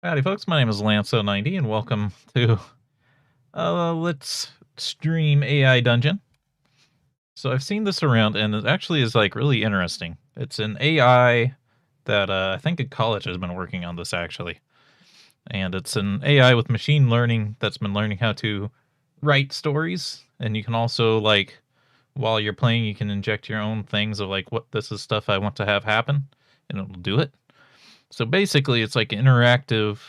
Howdy folks, my name is Lance 90 and welcome to Let's Stream AI Dungeon. So I've seen this around and it actually is like really interesting. It's an AI that I think a college has been working on this actually. And it's an AI with machine learning that's been learning how to write stories. And you can also like, while you're playing, you can inject your own things of like, what this is stuff I want to have happen and it'll do it. So basically it's like an interactive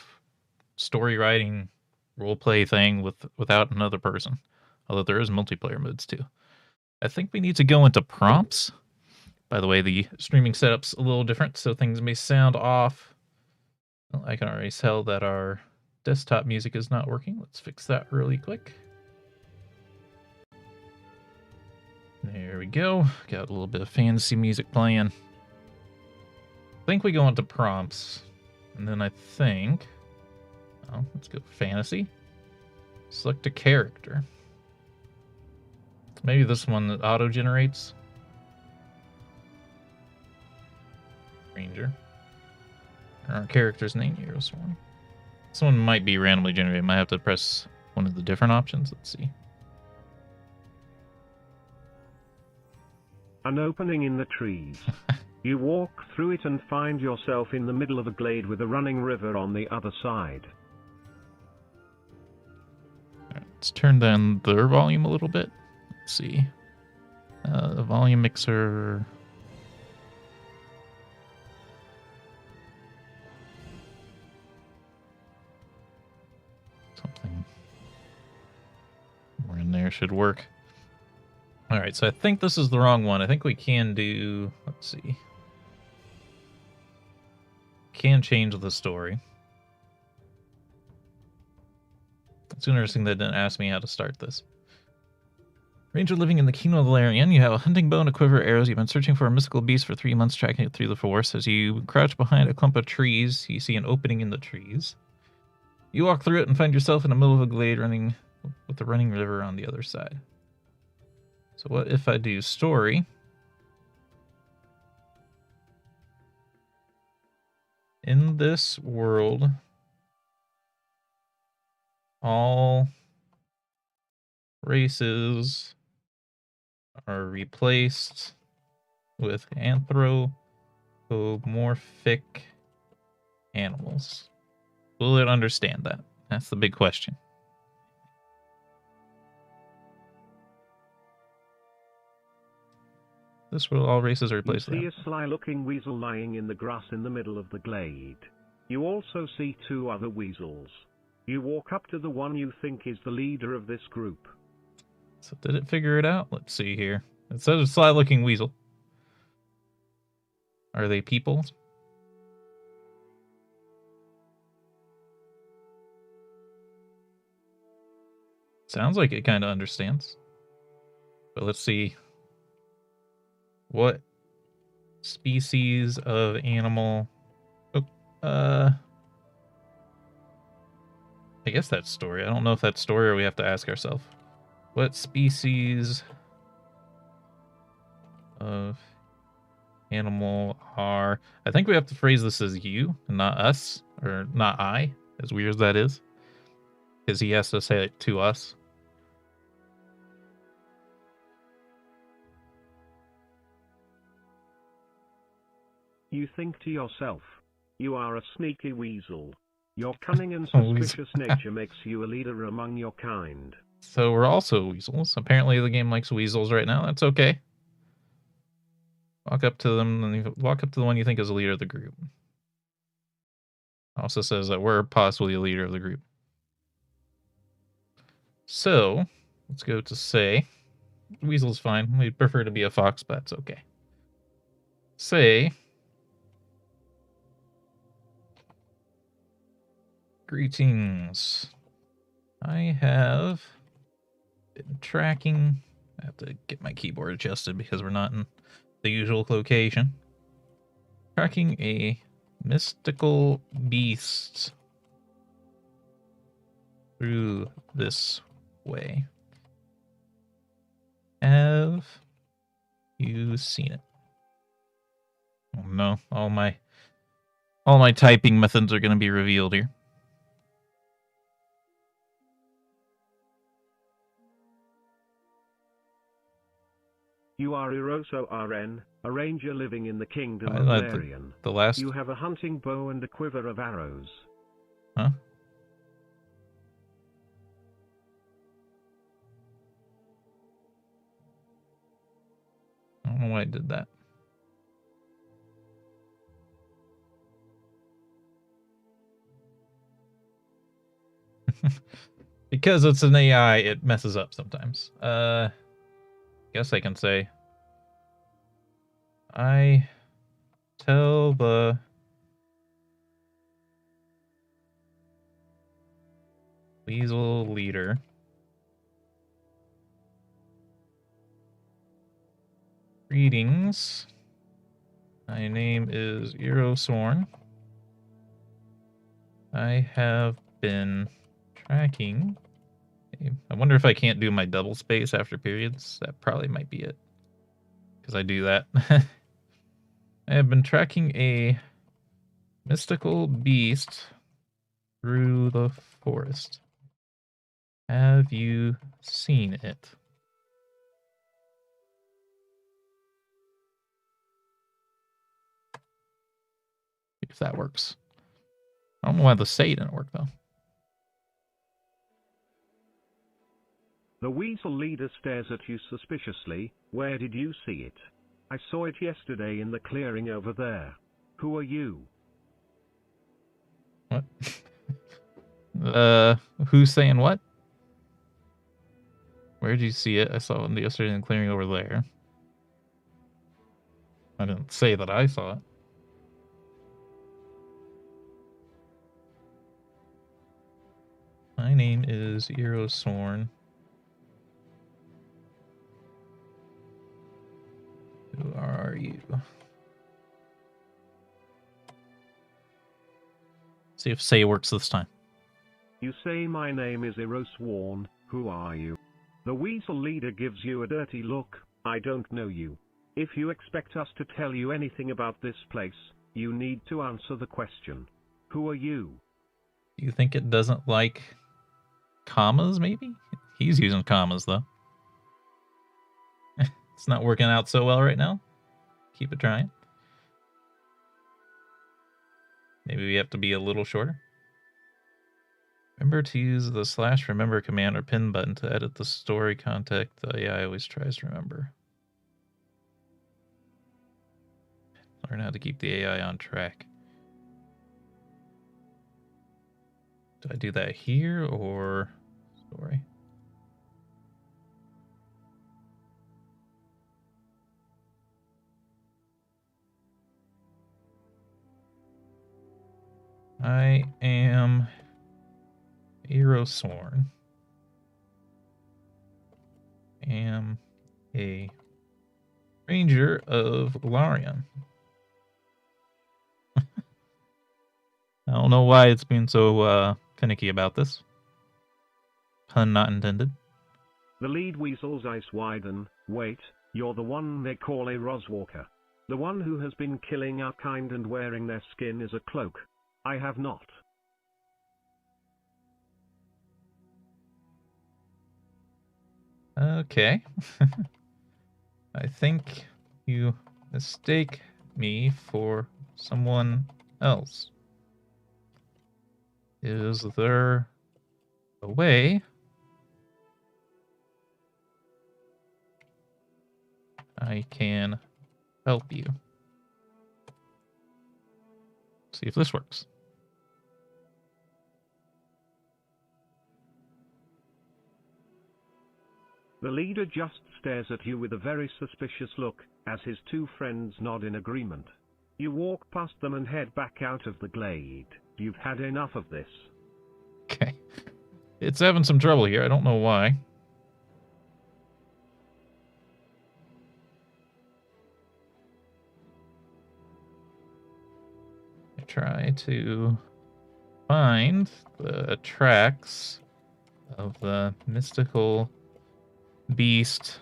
story writing role play thing without another person. Although there is multiplayer modes too. I think we need to go into prompts. By the way, the streaming setup's a little different, so things may sound off. Well, I can already tell that our desktop music is not working. Let's fix that really quick. There we go. Got a little bit of fantasy music playing. I think we go into prompts. And then I think... Oh, let's go fantasy. Select a character. Maybe this one that auto-generates. Ranger. Our character's name here was one. This one might be randomly generated. Might have to press one of the different options. Let's see. An opening in the trees. You walk through it and find yourself in the middle of a glade with a running river on the other side. Let's turn down their volume a little bit. Let's see. The volume mixer. Something more in there should work. All right, so I think this is the wrong one. I think we can do, let's see. Can change the story. It's interesting they didn't ask me how to start this. Ranger living in the kingdom of Valerian. You have a hunting bow and a quiver of arrows. You've been searching for a mystical beast for 3 months, tracking it through the forest. As you crouch behind a clump of trees, you see an opening in the trees. You walk through it and find yourself in the middle of a glade running with the running river on the other side. So what if I do story? In this world... all races are replaced with anthropomorphic animals. Will it understand that? That's the big question. This world, all races are replaced with. You see a sly-looking weasel lying in the grass in the middle of the glade. You also see 2 other weasels. You walk up to the one you think is the leader of this group. So did it figure it out? Let's see here. It says a sly-looking weasel. Are they people? Sounds like it kind of understands. But let's see. What species of animal... Oh, I guess that's story. I don't know if that's story or we have to ask ourselves. What species of animal are... I think we have to phrase this as you and not us, or not I, as weird as that is. Because he has to say it to us. You think to yourself, you are a sneaky weasel. Your cunning and suspicious nature makes you a leader among your kind. So we're also weasels. Apparently the game likes weasels right now. That's okay. Walk up to them and walk up to the one you think is a leader of the group. Also says that we're possibly a leader of the group. So let's go to say. Weasel's fine. We'd prefer to be a fox, but that's okay. Say. Greetings. I have been tracking. I have to get my keyboard adjusted because we're not in the usual location. Tracking a mystical beast through this way. Have you seen it? Oh no, all my typing methods are going to be revealed here. You are Eroso RN, a ranger living in the kingdom I of thought Larian. the last... You have a hunting bow and a quiver of arrows. Huh? I don't know why I did that. Because it's an AI, it messes up sometimes. Guess I can say, I tell the weasel leader greetings. My name is Erosorn. I have been tracking. I wonder if I can't do my double space after periods. That probably might be it, because I do that. I have been tracking a mystical beast through the forest. Have you seen it? If that works. I don't know why the say didn't work, though. The weasel leader stares at you suspiciously. Where did you see it? I saw it yesterday in the clearing over there. Who are you? What? Who's saying what? Where did you see it? I saw it yesterday in the clearing over there. I didn't say that I saw it. My name is Erosorn. Who are you? See if say works this time. You say my name is Erosworn. Who are you? The weasel leader gives you a dirty look. I don't know you. If you expect us to tell you anything about this place, you need to answer the question. Who are you? Do you think it doesn't like commas, maybe? He's using commas, though. It's not working out so well right now. Keep it trying. Maybe we have to be a little shorter. Remember to use the /remember command or pin button to edit the story contact the AI always tries to remember. Learn how to keep the AI on track. Do I do that here or story? I am Erosorn. Am a ranger of Larian. I don't know why it's being so finicky about this. Pun not intended. The lead weasel's eyes widen. Wait, you're the one they call a Roswalker. The one who has been killing our kind and wearing their skin as a cloak. I have not. Okay. I think you mistake me for someone else. Is there a way I can help you? See if this works. The leader just stares at you with a very suspicious look, as his two friends nod in agreement. You walk past them and head back out of the glade. You've had enough of this. Okay. It's having some trouble here. I don't know why. I try to find the tracks of the mystical beast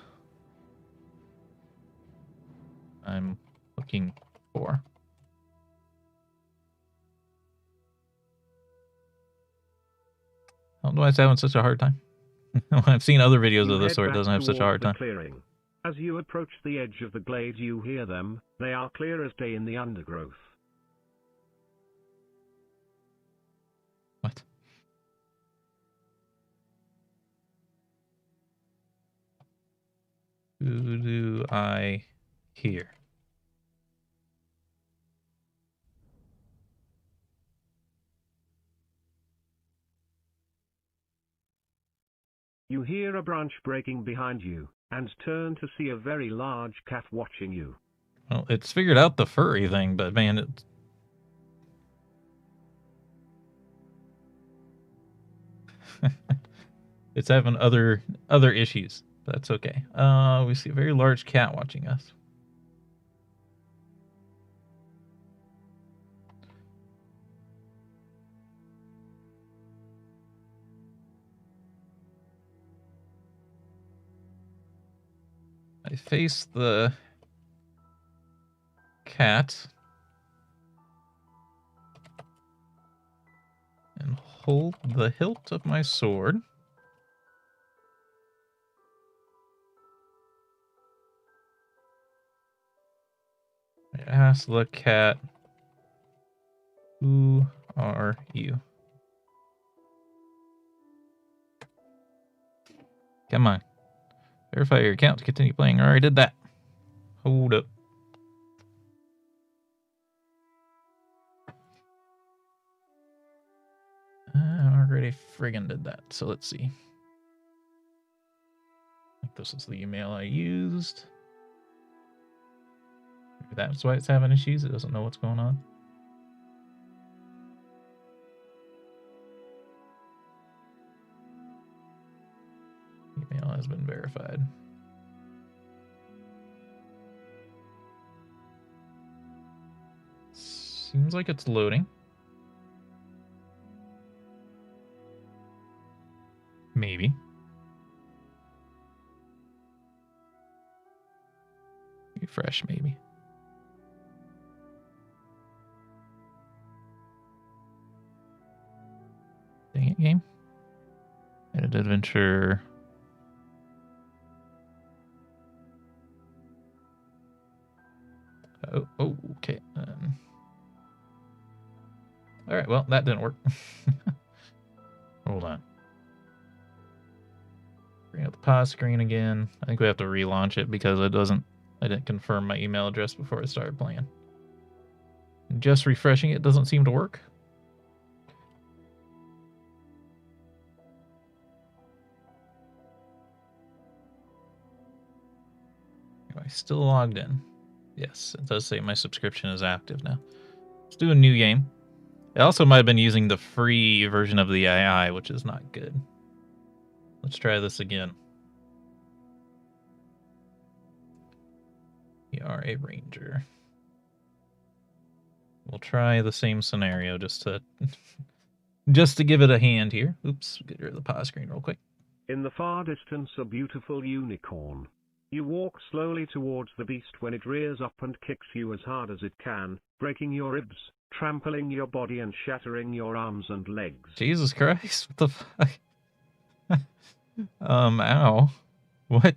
I'm looking for. I don't know why it's having such a hard time. I've seen other videos of this where it doesn't have such a hard time. Clearing. As you approach the edge of the glade you hear them, they are clear as day in the undergrowth. What? Who do I hear? You hear a branch breaking behind you, and turn to see a very large cat watching you. Well, it's figured out the furry thing, but man, it's having other issues. That's okay. We see a very large cat watching us. I face the cat and hold the hilt of my sword. I ask the cat, "Who are you?" Come on. Verify your account to continue playing. I already did that. Hold up. I already friggin' did that. So let's see. I think this is the email I used. Maybe that's why it's having issues. It doesn't know what's going on. Email has been verified. Seems like it's loading. Maybe. Refresh, maybe. Dang it, game. Edit adventure. Oh, okay. All right, well, that didn't work. Hold on. Bring up the pause screen again. I think we have to relaunch it because I didn't confirm my email address before I started playing. Just refreshing it doesn't seem to work. Am I still logged in? Yes, it does say my subscription is active now. Let's do a new game. I also might have been using the free version of the AI, which is not good. Let's try this again. We are a ranger. We'll try the same scenario just to give it a hand here. Oops, get rid of the pause screen real quick. In the far distance, a beautiful unicorn. You walk slowly towards the beast when it rears up and kicks you as hard as it can, breaking your ribs, trampling your body and shattering your arms and legs. Jesus Christ, what the fuck? Ow. What?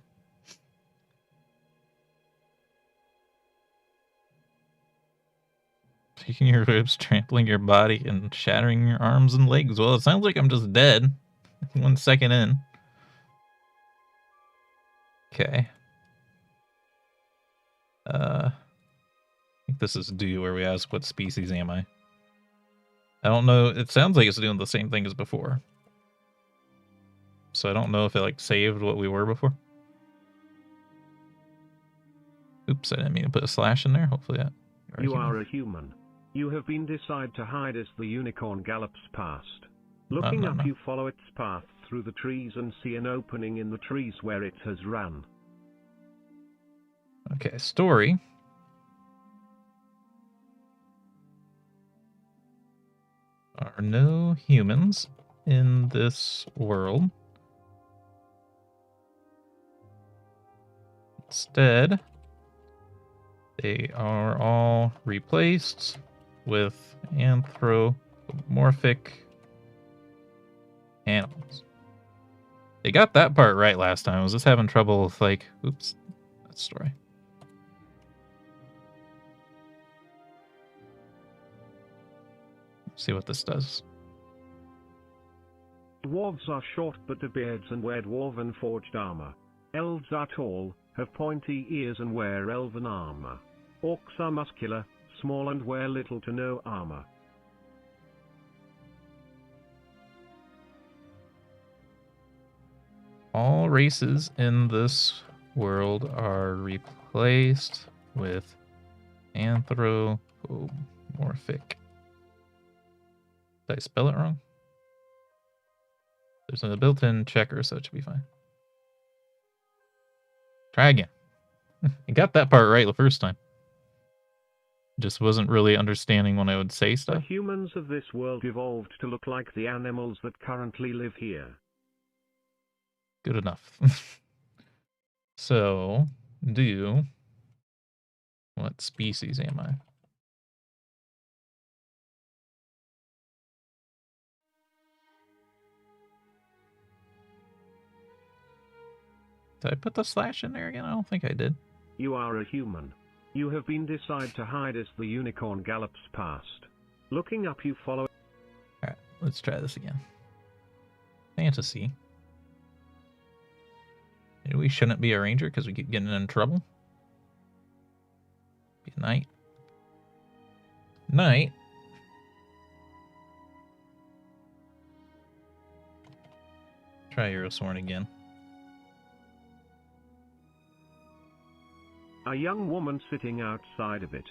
Taking your ribs, trampling your body, and shattering your arms and legs. Well, it sounds like I'm just dead. 1 second in. Okay. I think this is due where we ask what species am I? I don't know. It sounds like it's doing the same thing as before. So I don't know if it like saved what we were before. Oops, I didn't mean to put a slash in there. Hopefully that. You are a human. You have been decided to hide as the unicorn gallops past. Looking up, you follow its path through the trees and see an opening in the trees where it has run. Okay, story. Are no humans in this world. Instead, they are all replaced with anthropomorphic animals. They got that part right last time. I was just having trouble with like, oops. story. See what this does. Dwarves are short but have beards and wear dwarven forged armor. Elves are tall, have pointy ears and wear elven armor. Orcs are muscular, small and wear little to no armor. All races in this world are replaced with anthropomorphic. Did I spell it wrong? There's a built-in checker, so it should be fine. Try again. I got that part right the first time. Just wasn't really understanding when I would say The stuff. humans of this world evolved to look like the animals that currently live here. Good enough. So, what species am I? Did I put the slash in there again? I don't think I did. You are a human. You have been decided to hide as the unicorn gallops past. Looking up you follow. Alright, let's try this again. Fantasy. Maybe we shouldn't be a ranger because we keep getting in trouble. Be a knight. Knight. Try Eurosworn again. A young woman sitting outside of it.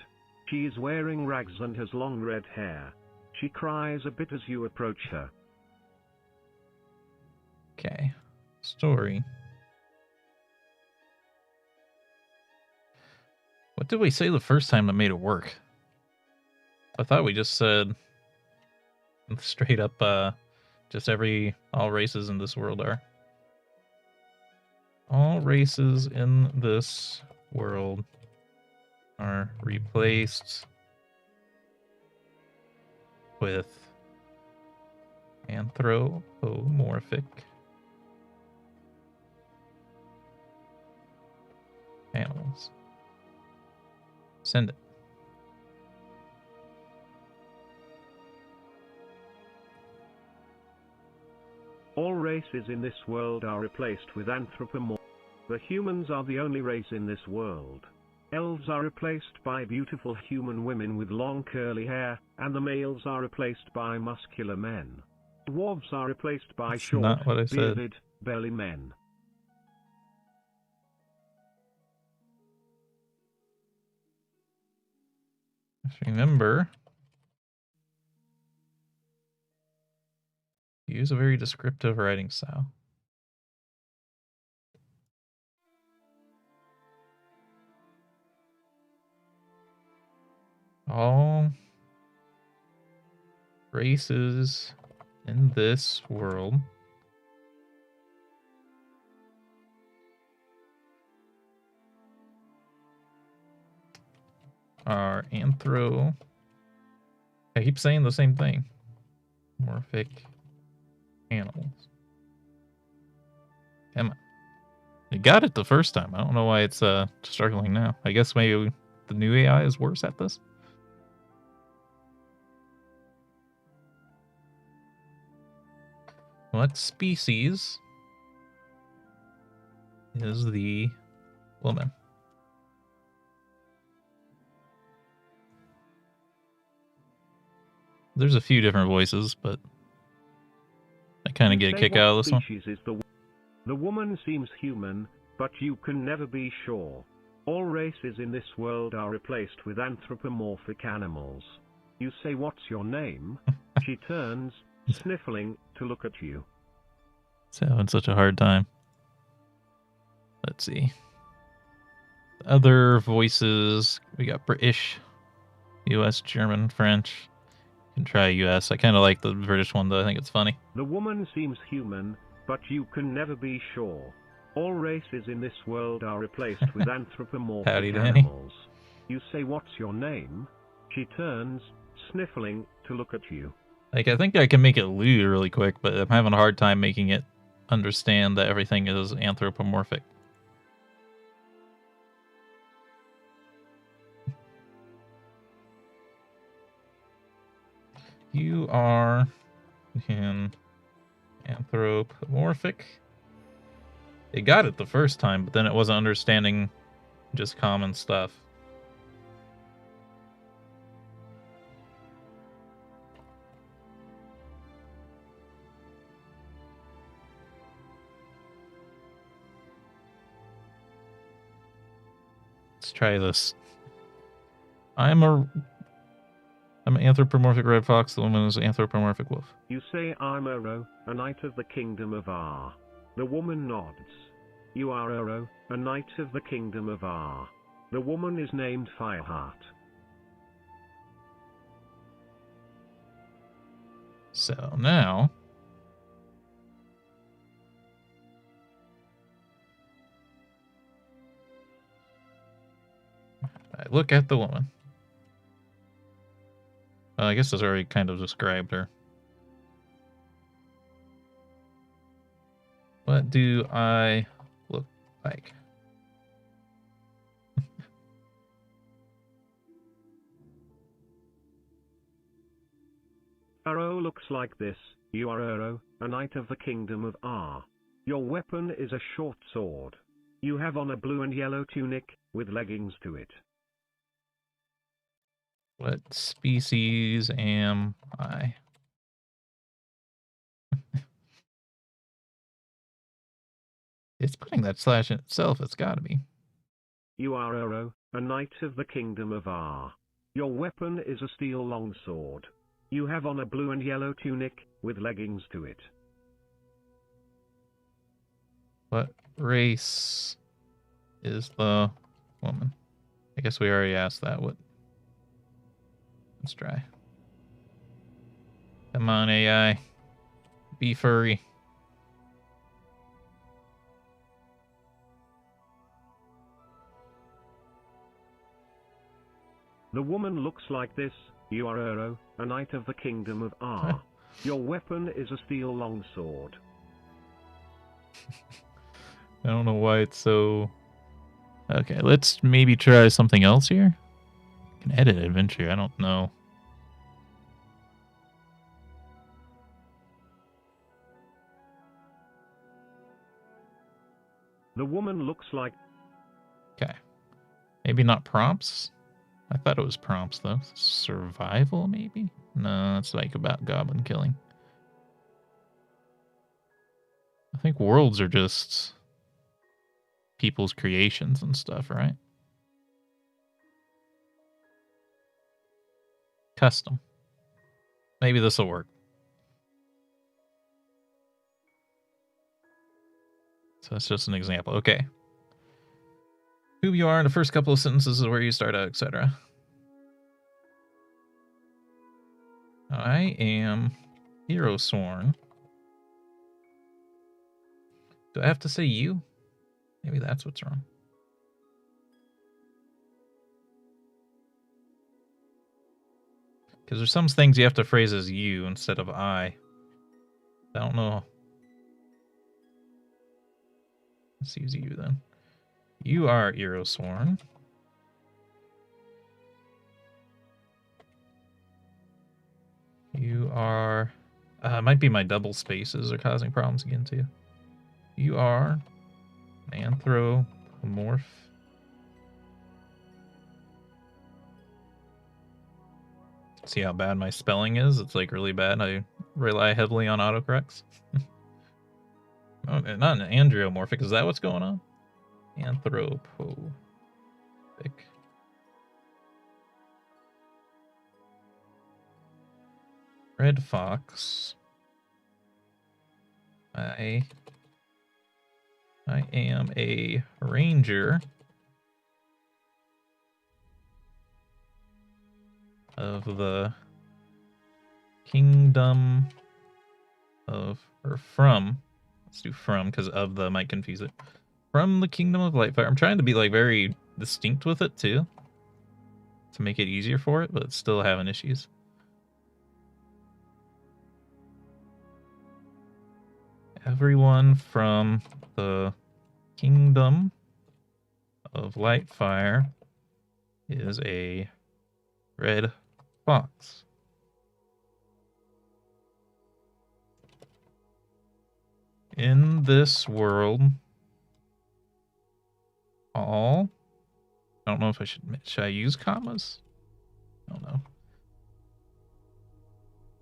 She is wearing rags and has long red hair. She cries a bit as you approach her. Okay. Story. What did we say the first time that made it work? I thought we just said straight up just all races in this world are. All races in this world are replaced with anthropomorphic animals. Send it. All races in this world are replaced with anthropomorphic. The humans are the only race in this world. Elves are replaced by beautiful human women with long curly hair, and the males are replaced by muscular men. Dwarves are replaced by That's short, not what I said. bearded, belly men. Just remember, use a very descriptive writing style. All races in this world are I keep saying the same thing. Morphic animals. Come on. You got it the first time. I don't know why it's struggling now. I guess maybe the new AI is worse at this. What species is the woman? There's a few different voices, but I kind of get a kick out of this one. Is the woman seems human, but you can never be sure. All races in this world are replaced with anthropomorphic animals. You say, "What's your name?" She turns, sniffling, to look at you. It's having such a hard time. Let's see. Other voices. We got British, US, German, French. You can try US. I kind of like the British one, though. I think it's funny. The woman seems human, but you can never be sure. All races in this world are replaced with anthropomorphic Howdy, Danny. animals. You say, "What's your name?" She turns, sniffling, to look at you. Like, I think I can make it lewd really quick, but I'm having a hard time making it understand that everything is anthropomorphic. You are anthropomorphic. It got it the first time, but then it wasn't understanding just common stuff. Let's try this. I'm an anthropomorphic red fox. The woman is an anthropomorphic wolf. You say I'm Uro, a knight of the kingdom of Ar. The woman nods. You are Uro, a knight of the kingdom of Ar. The woman is named Fireheart. So now, I look at the woman. I guess it's already kind of described her. What do I look like? Uro looks like this. You are Uro, a knight of the kingdom of Ar. Your weapon is a short sword. You have on a blue and yellow tunic, with leggings to it. What species am I? It's putting that slash in itself. It's got to be. You are Uro, a knight of the kingdom of Ar. Your weapon is a steel longsword. You have on a blue and yellow tunic, with leggings to it. What race is the woman? I guess we already asked that. What? Let's try. Come on, AI. Be furry. The woman looks like this. You are Uro, a knight of the kingdom of Ar. Your weapon is a steel longsword. I don't know why it's so... Okay, let's maybe try something else here. I can edit adventure. I don't know. The woman looks like... Okay. Maybe not prompts? I thought it was prompts, though. Survival, maybe? No, it's like about goblin killing. I think worlds are just people's creations and stuff, right? Custom. Maybe this will work. So that's just an example. Okay. Who you are in the first couple of sentences is where you start out, etc. I am Hero Sworn. Do I have to say you? Maybe that's what's wrong. Because there's some things you have to phrase as you instead of I. I don't know. Let's use you then. You are Hero Sworn. You are... it might be my double spaces are causing problems again, too. You are anthropomorph. See how bad my spelling is? It's like really bad. I rely heavily on autocorrects. Oh, not an andreomorphic. Is that what's going on? Anthropomorphic. Red fox. I am a ranger of the kingdom of, or from, let's do from, because of the might confuse it. From the kingdom of Lightfire. I'm trying to be like very distinct with it too, to make it easier for it, but it's still having issues. Everyone from the kingdom of Lightfire is a red fox. In this world, all... I don't know if I should I use commas? I don't know.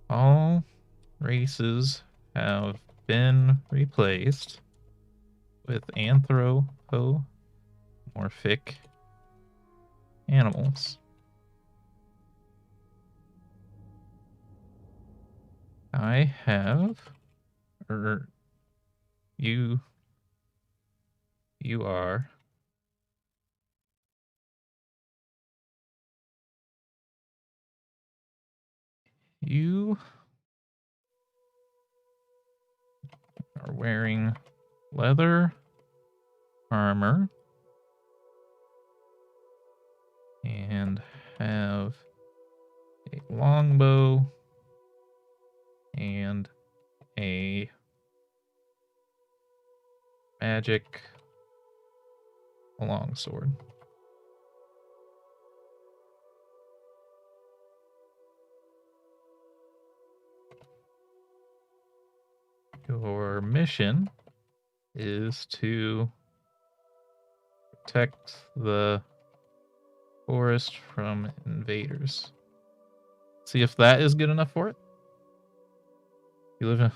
All races have been replaced with anthropomorphic animals. I have, or you are you are wearing leather armor and have a longbow and a magic longsword. Your mission is to protect the forest from invaders. See if that is good enough for it. You live in...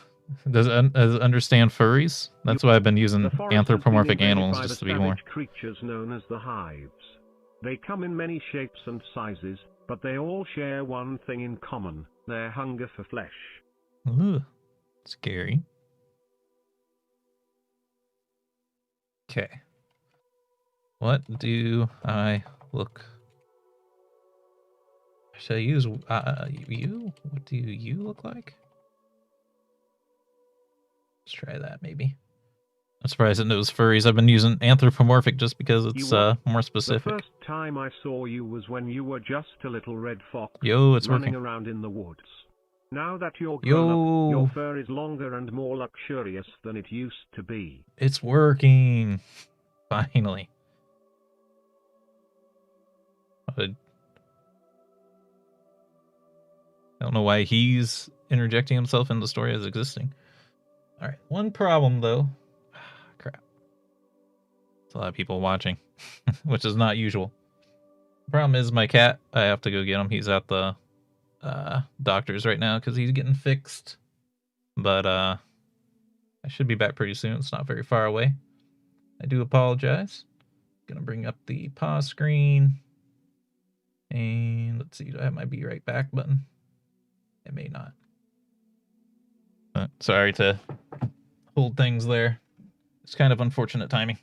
Does it understand furries? That's why I've been using anthropomorphic animals just to be more. Creatures known as the hives. They come in many shapes and sizes, but they all share one thing in common: their hunger for flesh. Ooh, scary. Okay. What do I look? Should I use you? What do you look like? Let's try that maybe. I'm surprised it knows furries. I've been using anthropomorphic just because it's more specific. The first time I saw you was when you were just a little red fox it's running working around in the woods. Now that you're grown up, your fur is longer and more luxurious than it used to be. It's working. Finally. I don't know why he's interjecting himself in the story as existing. All right, one problem though. Crap. There's a lot of people watching, which is not usual. The problem is my cat. I have to go get him. He's at the doctor's right now because he's getting fixed. But I should be back pretty soon. It's not very far away. I do apologize. Gonna bring up the pause screen. And let's see, do I have my be right back button? It may not. Sorry to hold things there. It's kind of unfortunate timing.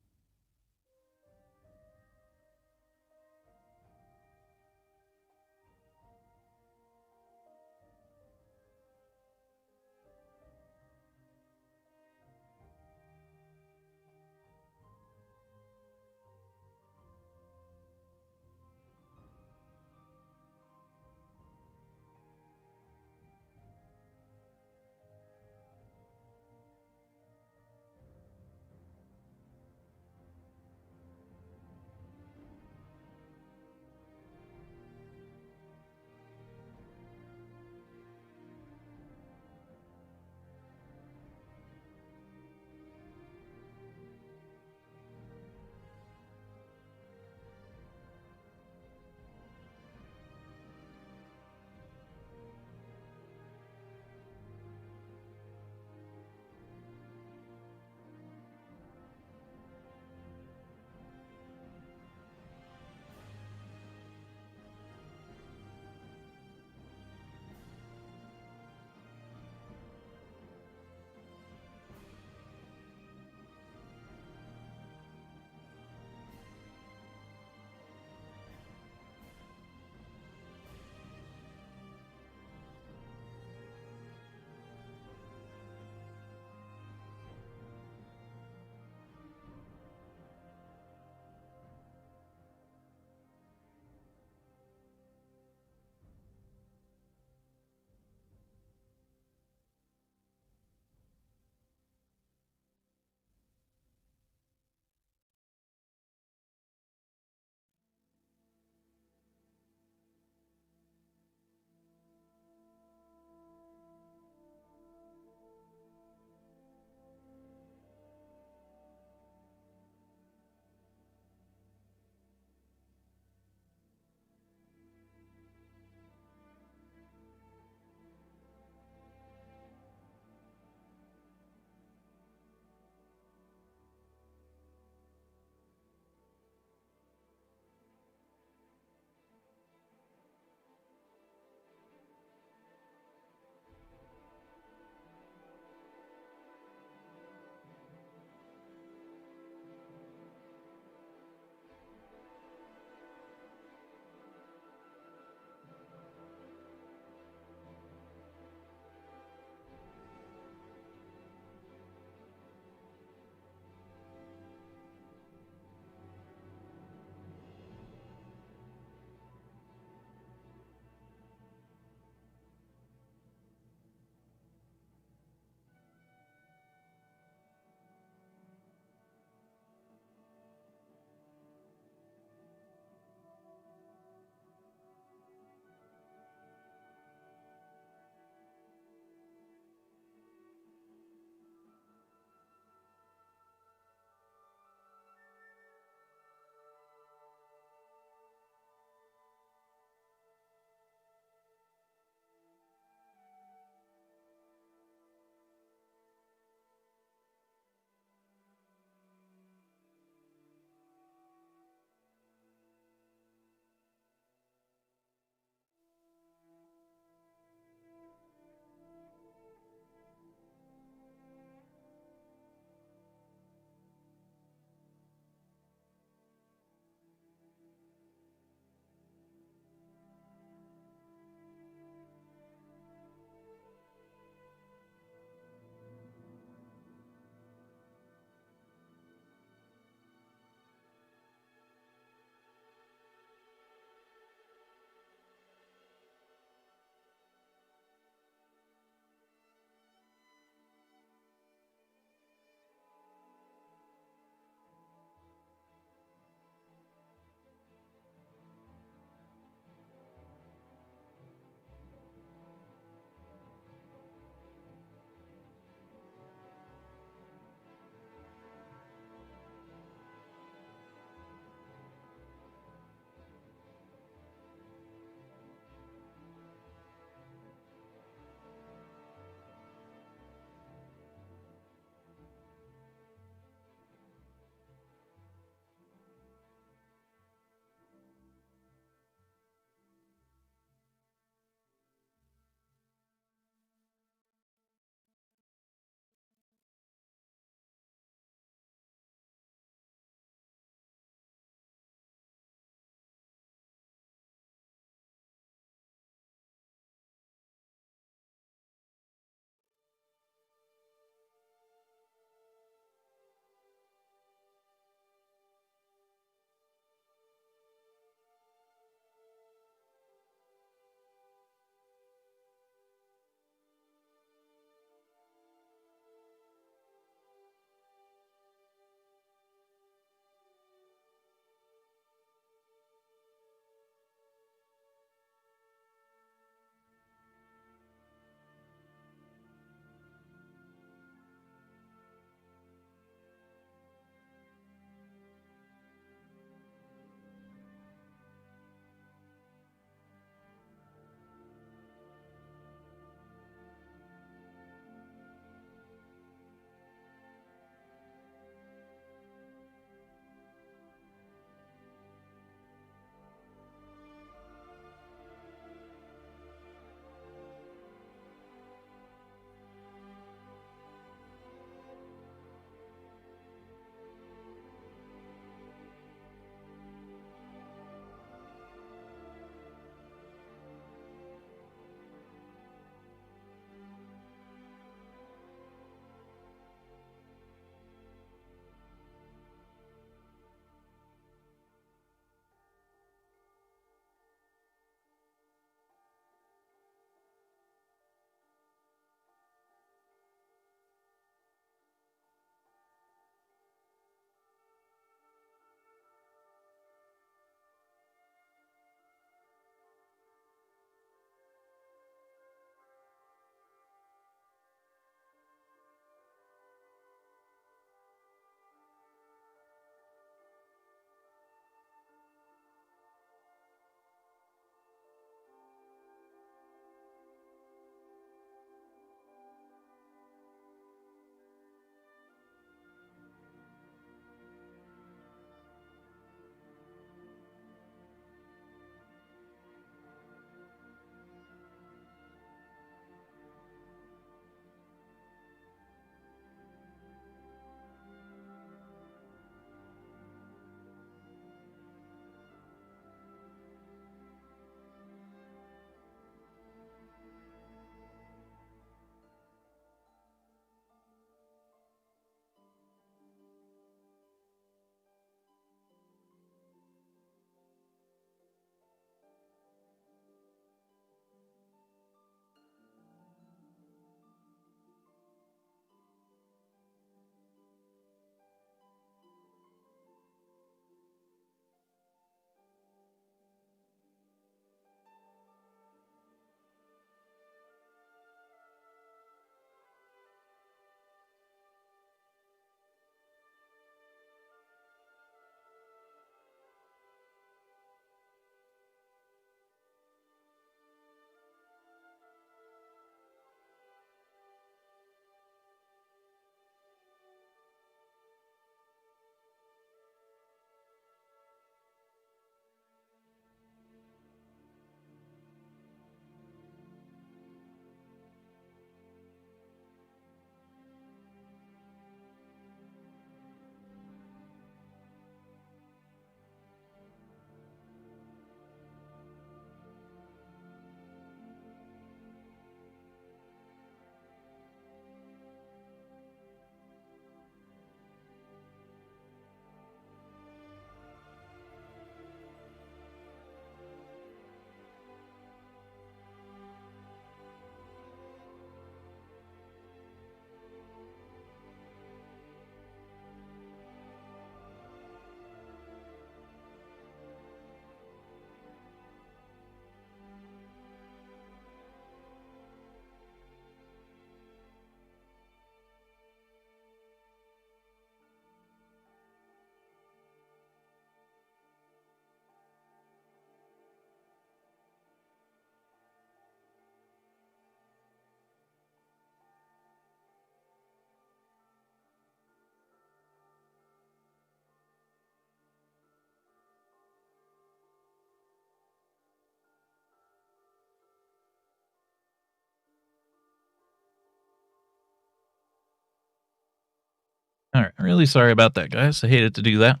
Alright, really sorry about that, guys. I hated to do that.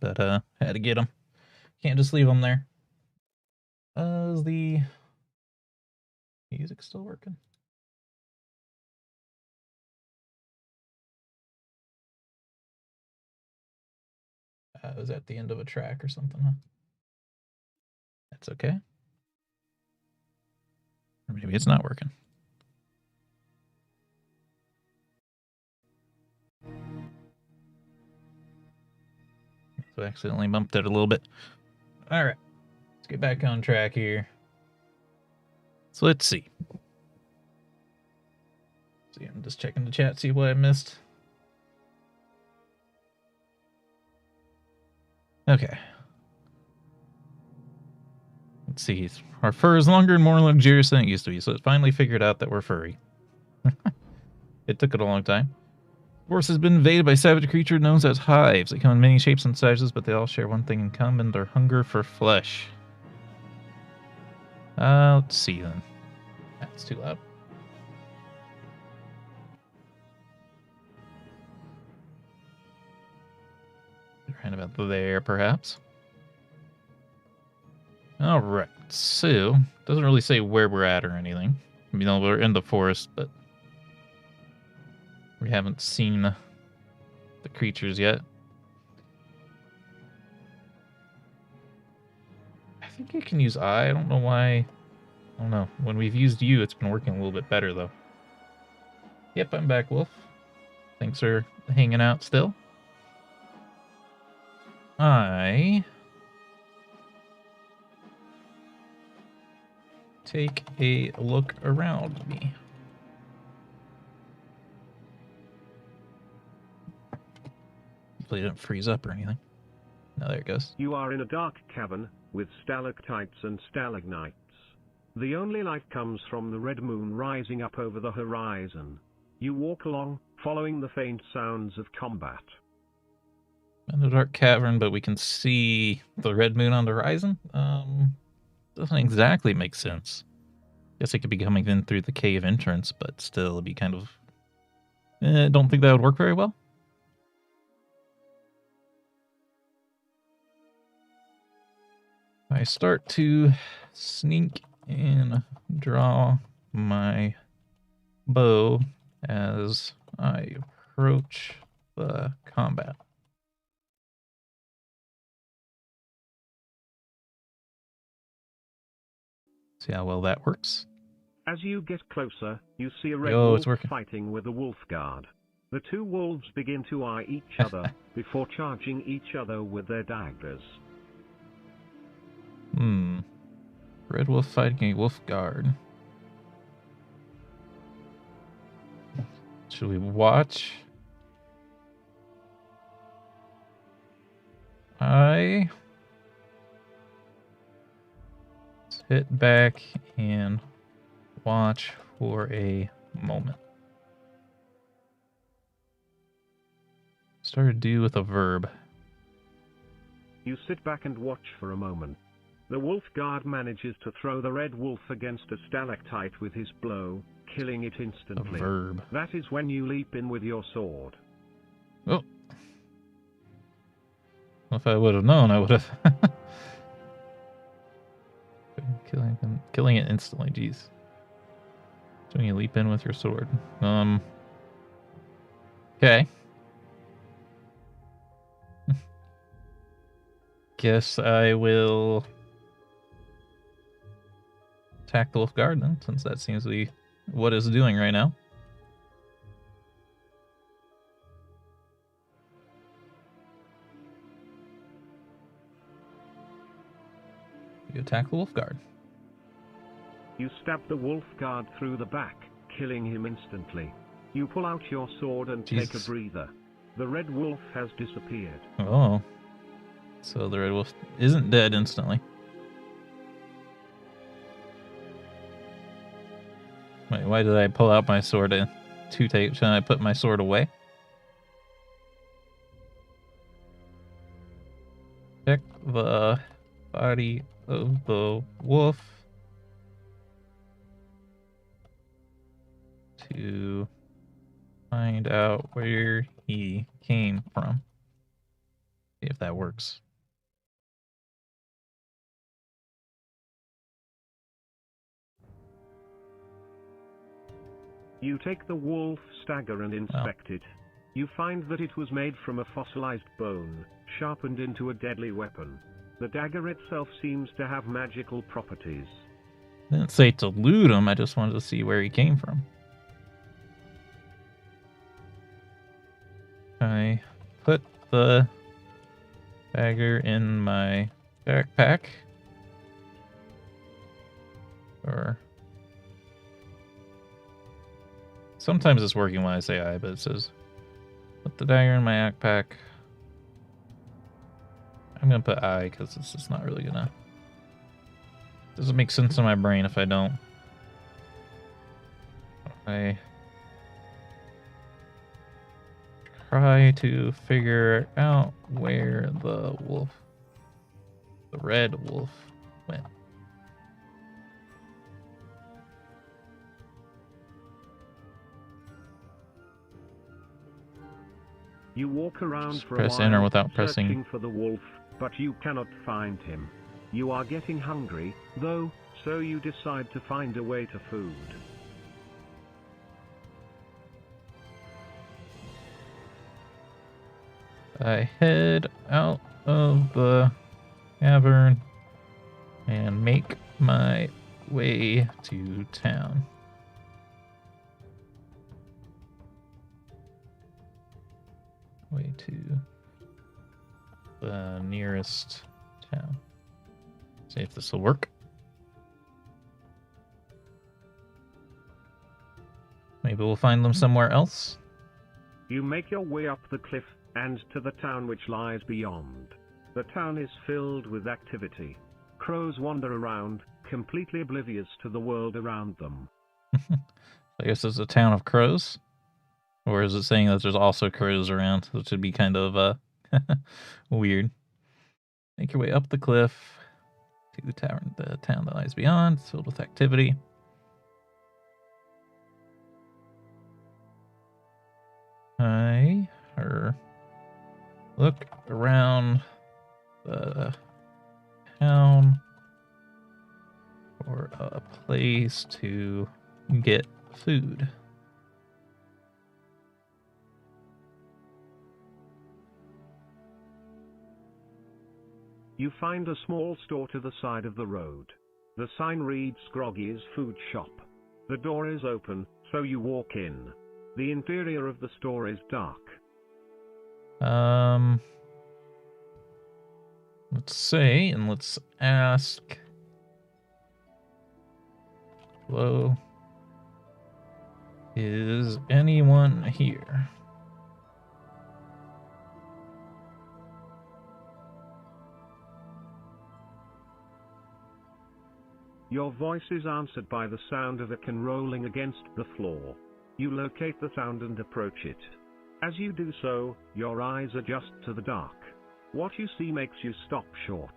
But, had to get them. Can't just leave them there. Is the music still working? Was that the end of a track or something, huh? That's okay. Or maybe it's not working. So I accidentally bumped it a little bit. Alright. Let's get back on track here. So let's see. See, I'm just checking the chat, see what I missed. Okay. Let's see. Our fur is longer and more luxurious than it used to be, so it finally figured out that we're furry. It took it a long time. The forest has been invaded by savage creatures known as hives. They come in many shapes and sizes, but they all share one thing in common: their hunger for flesh. Let's see then. That's too loud. Right about there, perhaps. Alright, so, doesn't really say where we're at or anything. You know, we're in the forest, but we haven't seen the creatures yet. I think you can use I don't know why. I don't know. When we've used you, it's been working a little bit better, though. Yep, I'm back, Wolf. Thanks for hanging out still. I take a look around me. Hopefully it didn't freeze up or anything. No, there it goes. You are in a dark cavern, with stalactites and stalagmites. The only light comes from the red moon rising up over the horizon. You walk along, following the faint sounds of combat. In a dark cavern, but we can see the red moon on the horizon? Doesn't exactly make sense. Guess it could be coming in through the cave entrance, but still it'd be kind of... don't think that would work very well. I start to sneak and draw my bow as I approach the combat. See how well that works. As you get closer, you see a red it's wolf working. fighting with a wolf guard. The two wolves begin to eye each other, before charging each other with their daggers. Red wolf fighting a wolf guard. Should we watch? Let's hit back and watch for a moment. Start to do with a verb. You sit back and watch for a moment. The wolf guard manages to throw the red wolf against a stalactite with his blow, killing it instantly. A verb. That is when you leap in with your sword. Oh. Well, if I would have known, I would have. Killing it instantly, jeez. So when you leap in with your sword. Okay. Guess I will attack the wolf guard then, since that seems to be what it's doing right now. You attack the wolf guard. You stab the wolf guard through the back, killing him instantly. You pull out your sword and take a breather. The red wolf has disappeared. Oh. So the red wolf isn't dead instantly. Wait, why did I pull out my sword in two tapes and I put my sword away? Check the body of the wolf to find out where he came from. See if that works. You take the wolf dagger and inspect it. You find that it was made from a fossilized bone, sharpened into a deadly weapon. The dagger itself seems to have magical properties. I didn't say to loot him, I just wanted to see where he came from. I put the dagger in my backpack. Or sometimes it's working when I say I, but it says put the dagger in my backpack. I'm gonna put I because this is not really gonna. Doesn't make sense in my brain if I don't. I try to figure out where the red wolf, went. You walk around Just for a press while, enter without searching pressing. for the wolf, but you cannot find him. You are getting hungry, though, so you decide to find a way to food. I head out of the cavern and make my way to town. Way to the nearest town. See if this will work. Maybe we'll find them somewhere else. You make your way up the cliff, and to the town which lies beyond. The town is filled with activity. Crows wander around, completely oblivious to the world around them. I guess it's a town of crows. Or is it saying that there's also crows around, which would be kind of weird. Make your way up the cliff to the town that lies beyond. It's filled with activity. Look around the town for a place to get food. You find a small store to the side of the road. The sign reads Groggy's Food Shop. The door is open, so you walk in. The interior of the store is dark. Let's say, and let's ask. Hello? Is anyone here? Your voice is answered by the sound of a can rolling against the floor. You locate the sound and approach it. As you do so, your eyes adjust to the dark. What you see makes you stop short.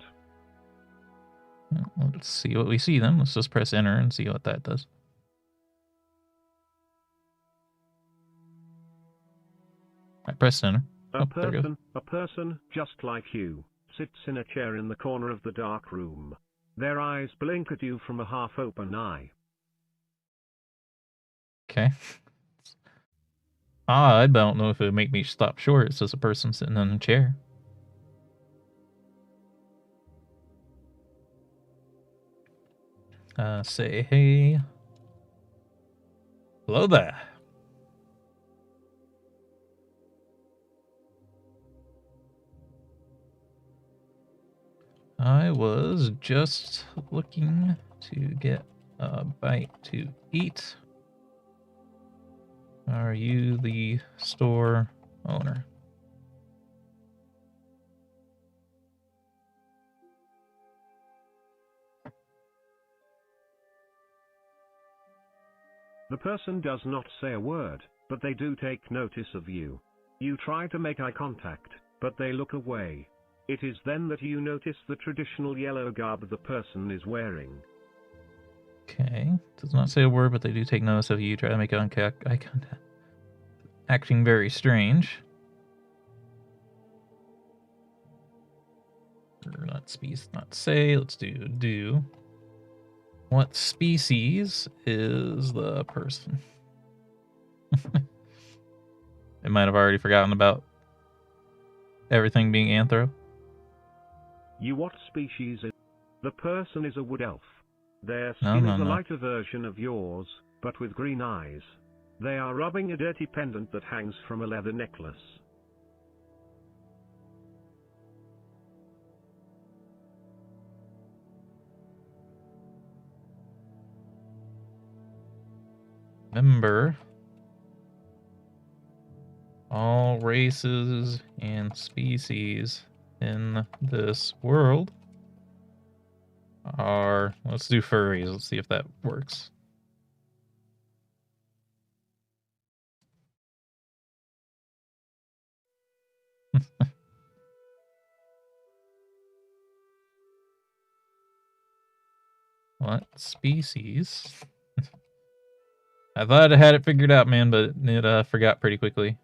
Let's see what we see then. Let's just press enter and see what that does. I pressed enter. A person just like you, sits in a chair in the corner of the dark room. Their eyes blink at you from a half-open eye. Okay. I don't know if it would make me stop short. It's just a person sitting in a chair. Say, hey. Hello there. I was just looking to get a bite to eat. Are you the store owner? The person does not say a word, but they do take notice of you. You try to make eye contact, but they look away. It is then that you notice the traditional yellow garb the person is wearing. Okay. Does not say a word, but they do take notice of you. Try to make eye contact. acting very strange. Not species, not say. Let's do. What species is the person? It might have already forgotten about everything being anthro. You what species is? The person is a wood elf. Their skin is a lighter version of yours, but with green eyes. They are rubbing a dirty pendant that hangs from a leather necklace. Remember, all races and species in this world are... Let's do furries. Let's see if that works. What species? I thought I had it figured out, man, but it forgot pretty quickly.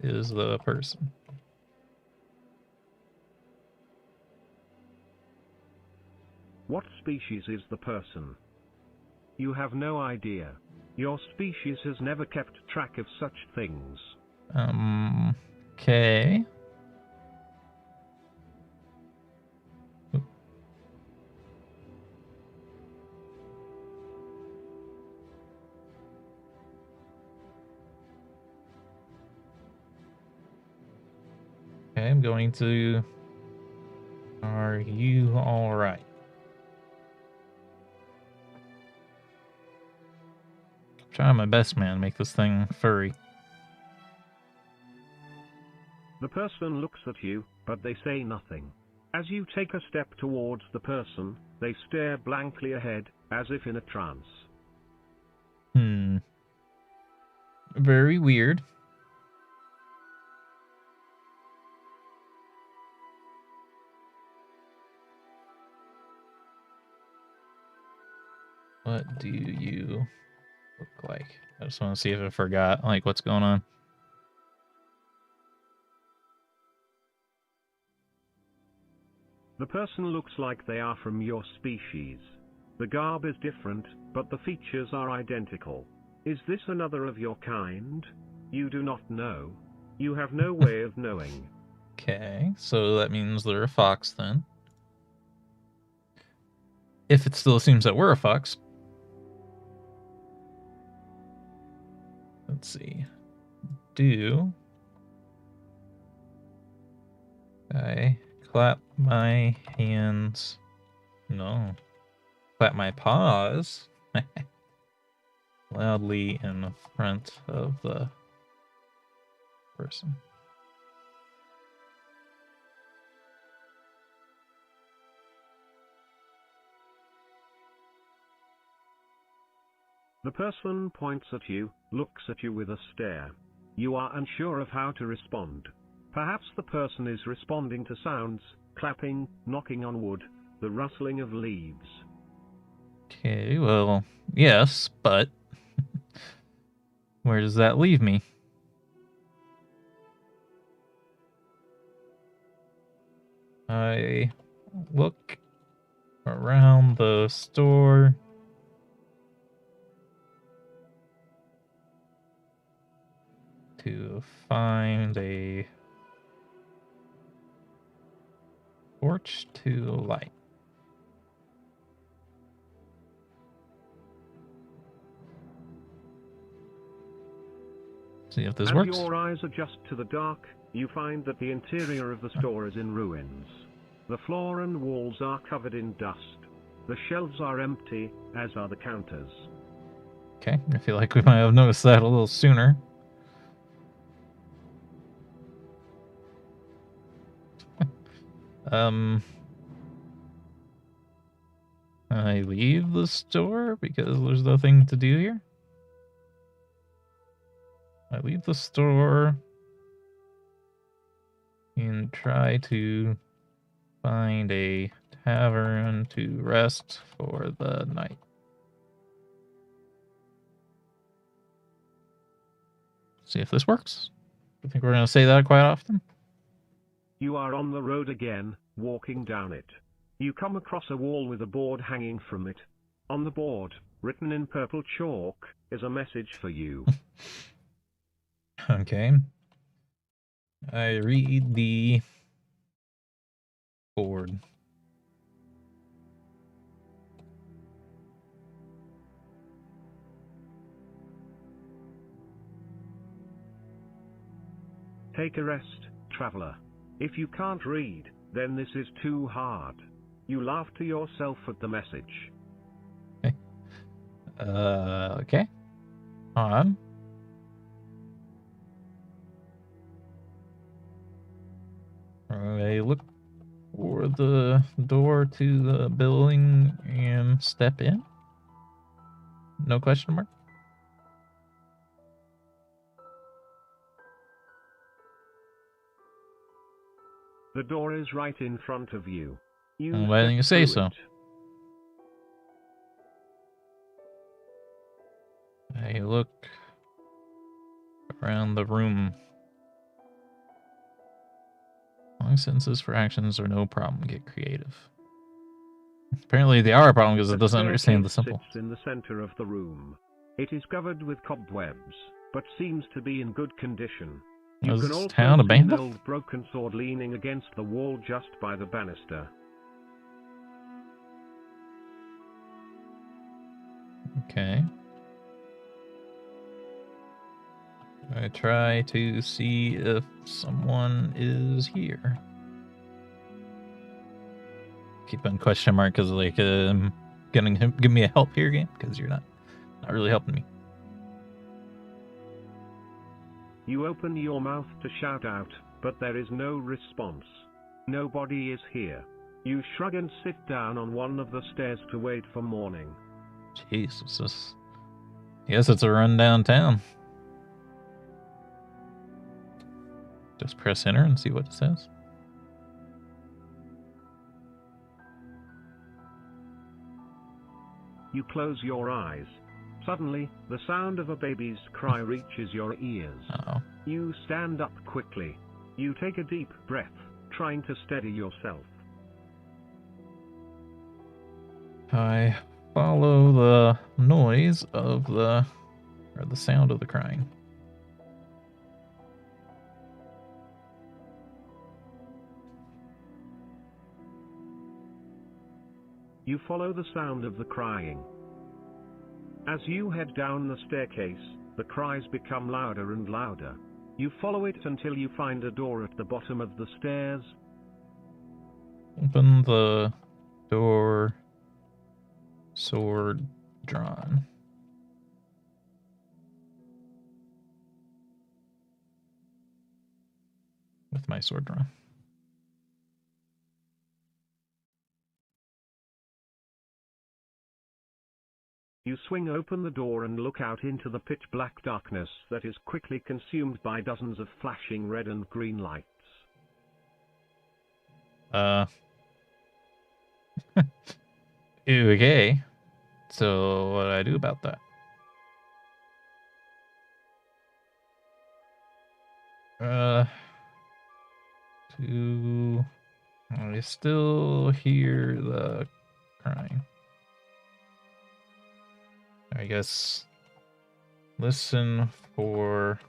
Is the person. What species is the person? You have no idea. Your species has never kept track of such things. Okay. Okay, I'm going to... Are you alright? Trying my best, man, to make this thing furry. The person looks at you, but they say nothing. As you take a step towards the person, they stare blankly ahead, as if in a trance. Very weird. What do you look like? I just want to see if I forgot, like, what's going on. The person looks like they are from your species. The garb is different, but the features are identical. Is this another of your kind? You do not know. You have no way of knowing. Okay, so that means they're a fox then. If it still assumes that we're a fox. Let's see. Do I clap my hands? No. Clap my paws loudly in front of the person. The person points at you, looks at you with a stare. You are unsure of how to respond. Perhaps the person is responding to sounds, clapping, knocking on wood, the rustling of leaves. Okay, well, yes, but where does that leave me? I look around the store. To find a torch to light. See if this As works. your eyes adjust to the dark, you find that the interior of the store is in ruins. The floor and walls are covered in dust. The shelves are empty, as are the counters. Okay, I feel like we might have noticed that a little sooner. I leave the store because there's nothing to do here. I leave the store and try to find a tavern to rest for the night. See if this works. I think we're going to say that quite often. You are on the road again, walking down it. You come across a wall with a board hanging from it. On the board, written in purple chalk, is a message for you. Okay. I read the board. Take a rest, traveler. If you can't read, then this is too hard. You laugh to yourself at the message. Okay. On. I look for the door to the building and step in. No question mark? The door is right in front of you. Why didn't you say so? I look around the room. Long sentences for actions are no problem. Get creative. Apparently they are a problem because it doesn't understand the simple. Sits in the center of the room. It is covered with cobwebs, but seems to be in good condition. You can also see an old broken sword leaning against the wall just by the banister. Okay. I try to see if someone is here. Keep on question mark because like getting him give me a help here game because you're not really helping me. You open your mouth to shout out, but there is no response. Nobody is here. You shrug and sit down on one of the stairs to wait for morning. Jeez, what's this? I guess it's a run downtown. Just press enter and see what it says. You close your eyes. Suddenly, the sound of a baby's cry reaches your ears. Uh-oh. You stand up quickly. You take a deep breath, trying to steady yourself. I follow the noise of the sound of the crying. You follow the sound of the crying. As you head down the staircase, the cries become louder and louder. You follow it until you find a door at the bottom of the stairs. Open the door. Sword drawn. With my sword drawn. You swing open the door and look out into the pitch-black darkness that is quickly consumed by dozens of flashing red and green lights. Okay. So what do I do about that? I still hear the crying. I guess listen for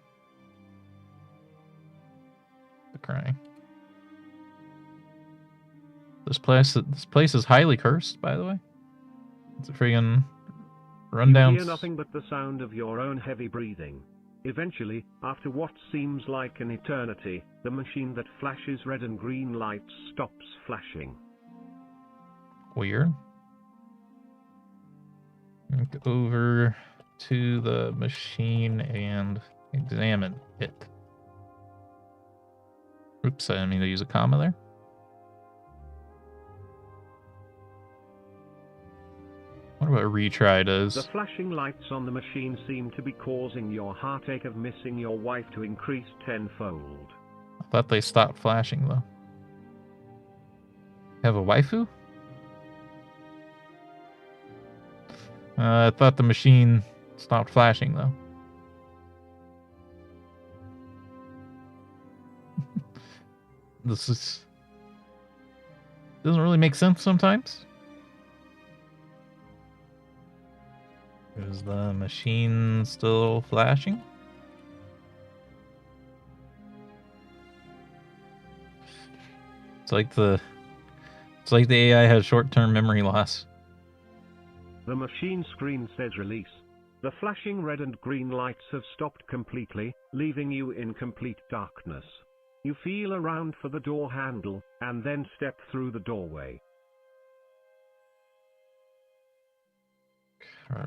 the crying. This place is highly cursed, by the way. It's a friggin' rundown. You hear nothing but the sound of your own heavy breathing. Eventually, after what seems like an eternity, the machine that flashes red and green lights stops flashing. Weird. Go over to the machine and examine it. Oops, I didn't mean to use a comma there. What about a retry does? The flashing lights on the machine seem to be causing your heartache of missing your wife to increase tenfold. I thought they stopped flashing, though. Have a waifu? I thought the machine stopped flashing, though. This is doesn't really make sense sometimes. Is the machine still flashing? It's like the AI has short-term memory loss. The machine screen says release. The flashing red and green lights have stopped completely, leaving you in complete darkness. You feel around for the door handle, and then step through the doorway.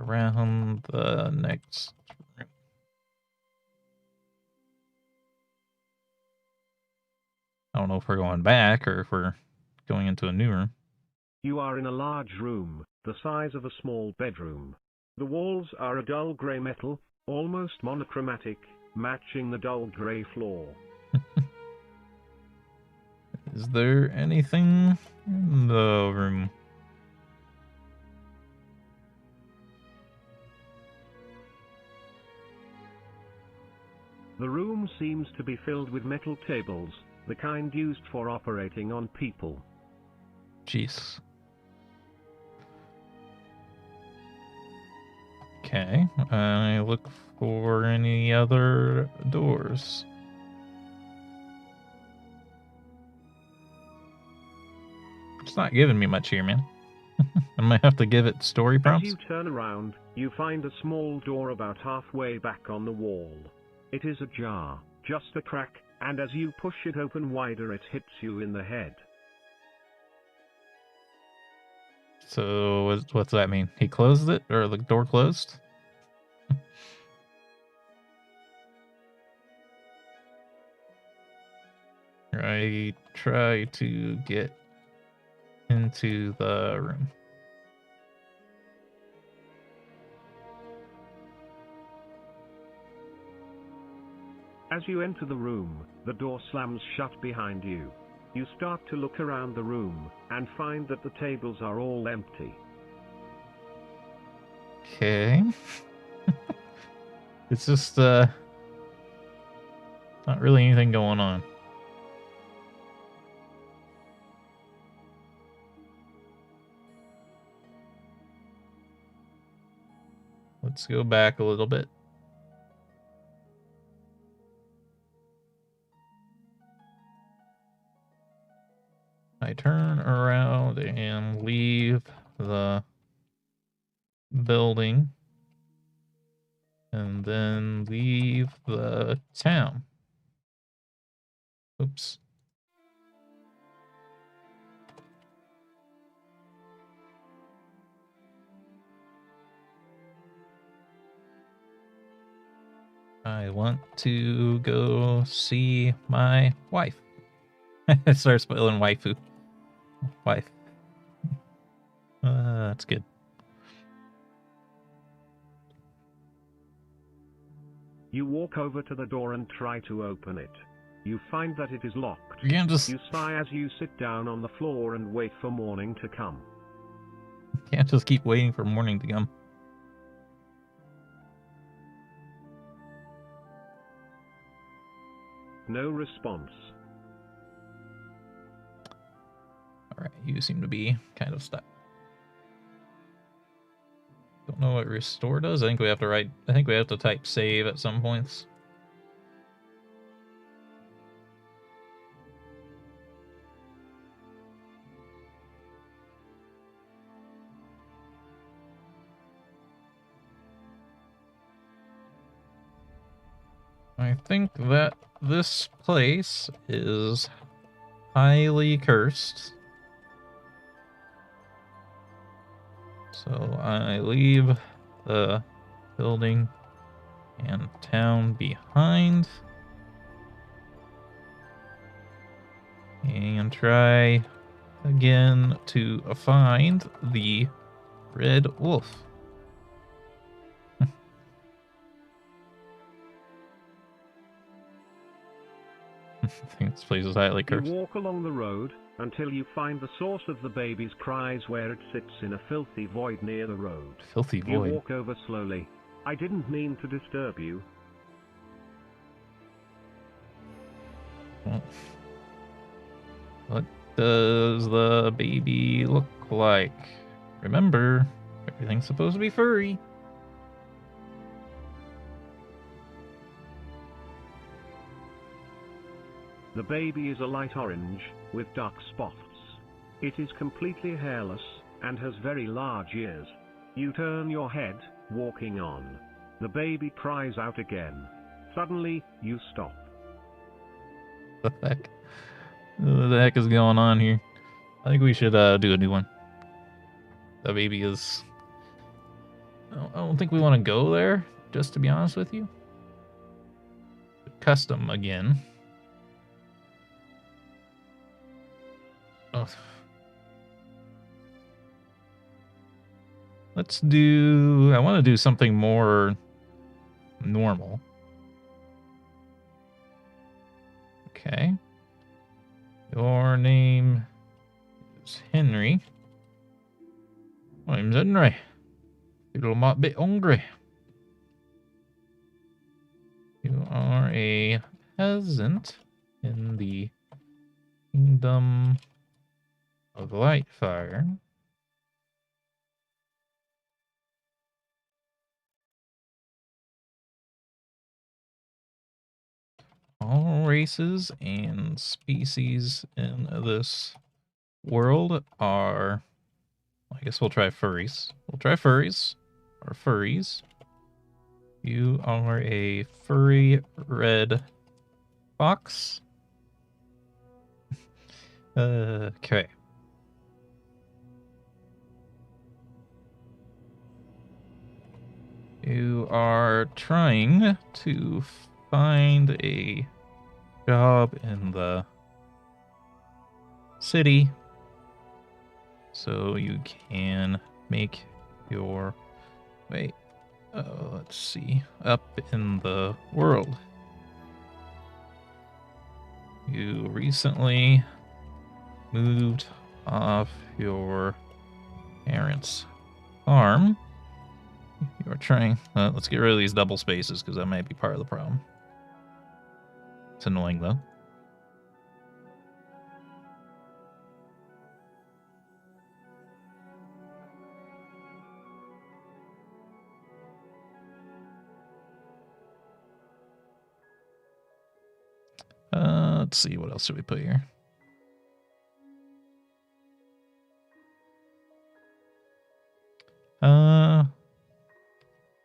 Around the next room. I don't know if we're going back or if we're going into a new room. You are in a large room, the size of a small bedroom. The walls are a dull grey metal, almost monochromatic, matching the dull grey floor. Is there anything in the room? The room seems to be filled with metal tables, the kind used for operating on people. Jeez. Okay, I look for any other doors. It's not giving me much here, man. I might have to give it story prompts. As you turn around, you find a small door about halfway back on the wall. It is ajar, just a crack, and as you push it open wider it hits you in the head. So what's that mean? He closed it, or the door closed? I try to get into the room. As you enter the room, the door slams shut behind you. You start to look around the room, and find that the tables are all empty. Okay. It's just, not really anything going on. Let's go back a little bit. I turn around and leave the building and then leave the town. Oops. I want to go see my wife. I start spelling waifu. Wife. That's good. You walk over to the door and try to open it. You find that it is locked. You can't just You sigh as you sit down on the floor and wait for morning to come. keep waiting for morning to come. No response. Alright, you seem to be kind of stuck. Don't know what restore does. I think we have to type save at some points. I think that this place is highly cursed. So I leave the building and town behind and try again to find the red wolf. I think this place is highly You cursed. walk along the road, until you find the source of the baby's cries where it sits in a filthy void near the road. Filthy You void. walk over slowly. I didn't mean to disturb you. Well, What does the baby look like? Remember, everything's supposed to be furry. The baby is a light orange, with dark spots. It is completely hairless, and has very large ears. You turn your head, walking on. The baby cries out again. Suddenly, you stop. What the heck? What the heck is going on here? I think we should do a new one. The baby is... I don't think we want to go there, just to be honest with you. Custom again. Oh. Let's do... I want to do something more normal. Okay. Your name is Henry. My name's Henry. Feel a bit hungry. You are a peasant in the Kingdom of Lightfire. All races and species in this world are... I guess we'll try furries. We'll try furries. Or furries. You are a furry red fox. Okay. You are trying to find a job in the city so you can make your way, let's see, up in the world. You recently moved off your parents' farm. You are trying... let's get rid of these double spaces, because that might be part of the problem. It's annoying, though. Let's see, what else should we put here?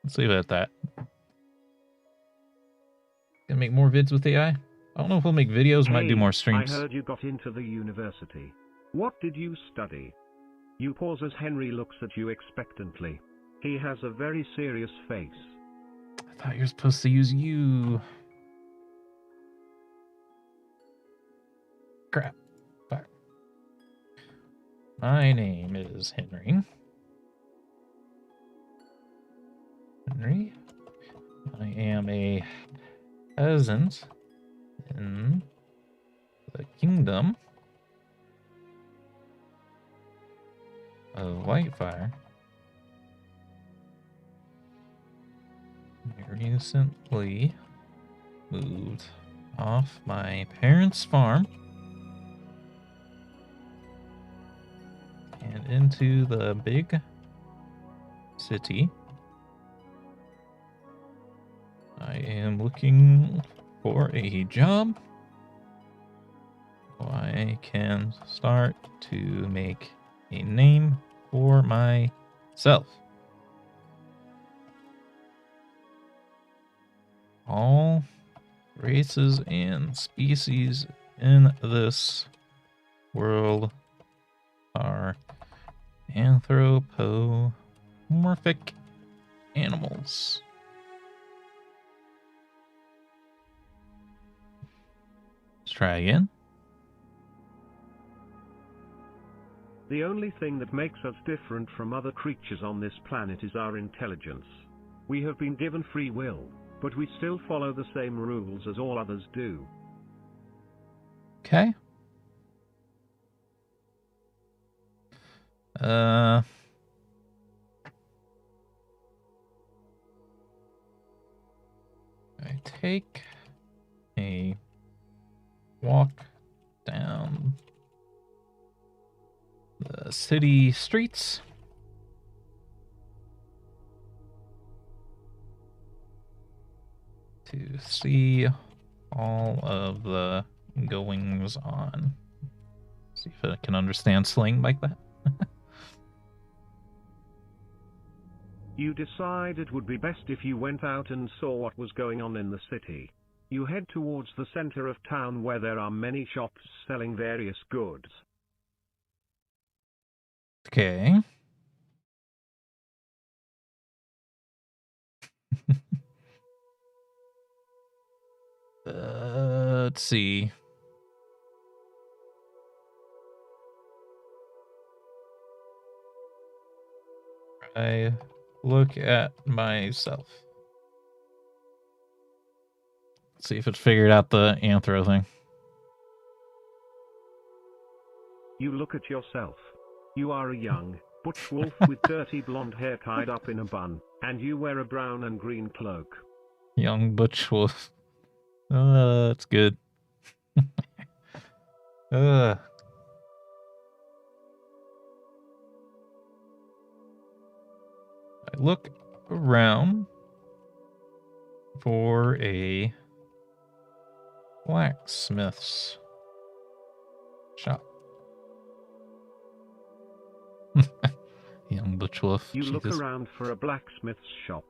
Let's leave it at that. Gonna make more vids with AI? I don't know if we'll make videos, might do more streams. I heard you got into the university. What did you study? You pause as Henry looks at you expectantly. He has a very serious face. I thought you were supposed to use you. Crap. Fuck. My name is Henry. I am a peasant in the Kingdom of Lightfire. I recently moved off my parents' farm and into the big city. I am looking for a job so I can start to make a name for myself. All races and species in this world are anthropomorphic animals. Let's try again. The only thing that makes us different from other creatures on this planet is our intelligence. We have been given free will, but we still follow the same rules as all others do. Okay. I take a walk down the city streets. To see all of the goings on. See if I can understand slang like that. You decide it would be best if you went out and saw what was going on in the city. You head towards the center of town where there are many shops selling various goods. Okay. Let's see. I look at myself. Let's see if it figured out the anthro thing. You look at yourself. You are a young, butch wolf with dirty blonde hair tied up in a bun, and you wear a brown and green cloak. Young butch wolf. That's good. I look around for a blacksmith's shop. Young butch wolf. You Jesus. look around for a blacksmith's shop.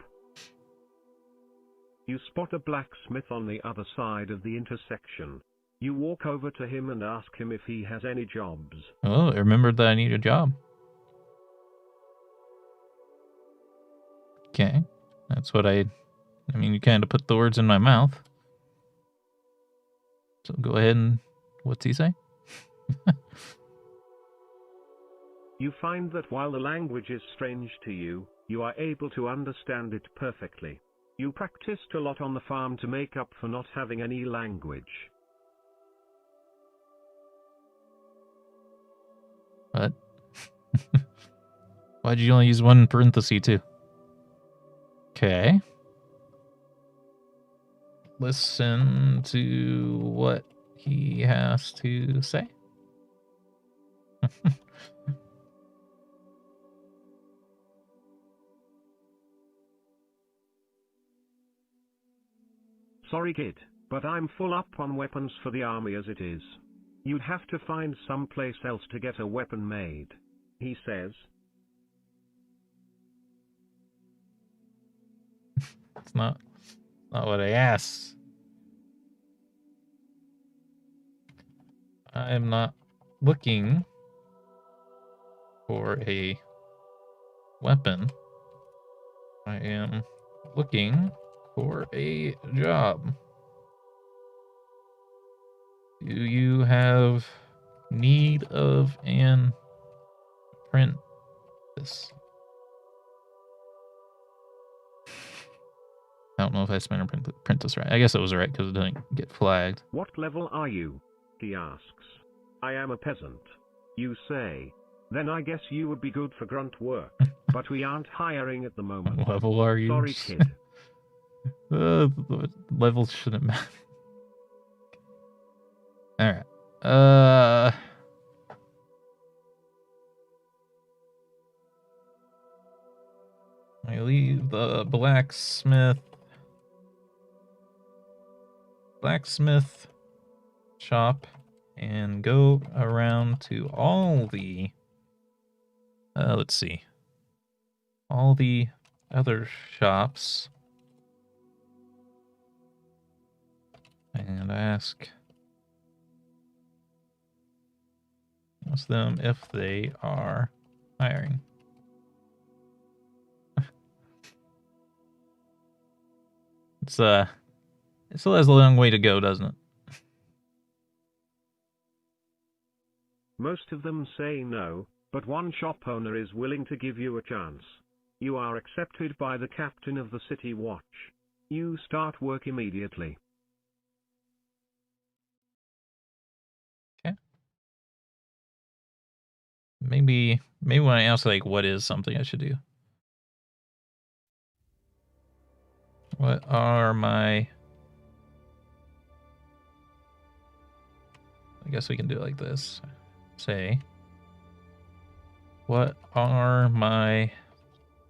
You spot a blacksmith on the other side of the intersection. You walk over to him and ask him if he has any jobs. Oh, I remembered that I need a job. Okay. That's what I mean, you kind of put the words in my mouth. So go ahead and, what's he say? You find that while the language is strange to you, you are able to understand it perfectly. You practiced a lot on the farm to make up for not having any language. What? Why'd you only use one parenthesis too? Okay. Listen to what he has to say. Sorry kid, but I'm full up on weapons for the army as it is. You'd have to find someplace else to get a weapon made, he says. It's not what I asked. I'm not looking for a weapon. I am looking for a job. Do you have need of an apprentice? I don't know if I spelled apprentice right. I guess it was right because it didn't get flagged. What level are you? He asks. I am a peasant. You say. Then I guess you would be good for grunt work, but we aren't hiring at the moment. What level are you? Sorry kid. Levels shouldn't matter. Alright. I leave the blacksmith shop and go around to all the let's see, all the other shops and ask them if they are hiring. It still has a long way to go, doesn't it? Most of them say no, but one shop owner is willing to give you a chance. You are accepted by the captain of the city watch. You start work immediately. Okay. Maybe when I ask like what is something I should do. What are my... I guess we can do it like this. Say, What are my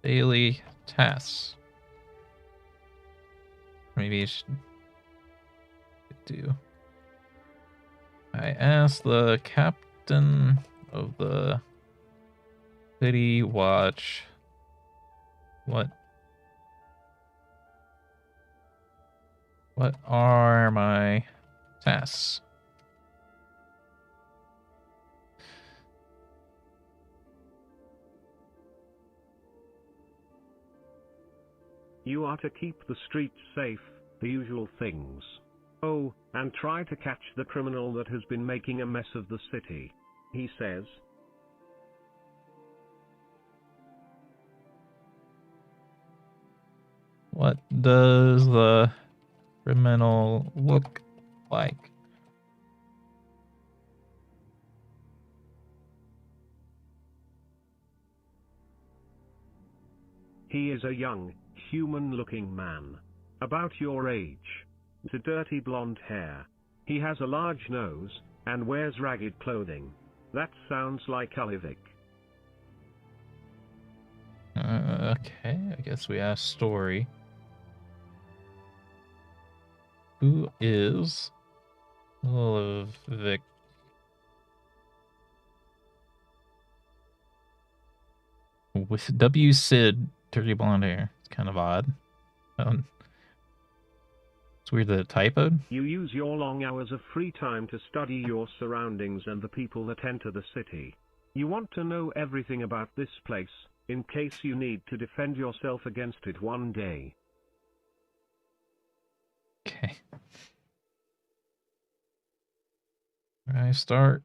daily tasks? Maybe I should do. I asked the captain of the city watch what are my tasks? You are to keep the streets safe, the usual things. Oh, and try to catch the criminal that has been making a mess of the city. He says. What does the criminal look like? He is a young, human-looking man. About your age. With dirty blonde hair. He has a large nose, and wears ragged clothing. That sounds like Olivik. Okay, I guess we asked story. Who is Olivik? With W. Sid, dirty blonde hair. It's kind of odd. It's weird that it typoed. You use your long hours of free time to study your surroundings and the people that enter the city. You want to know everything about this place, in case you need to defend yourself against it one day. Okay. I start.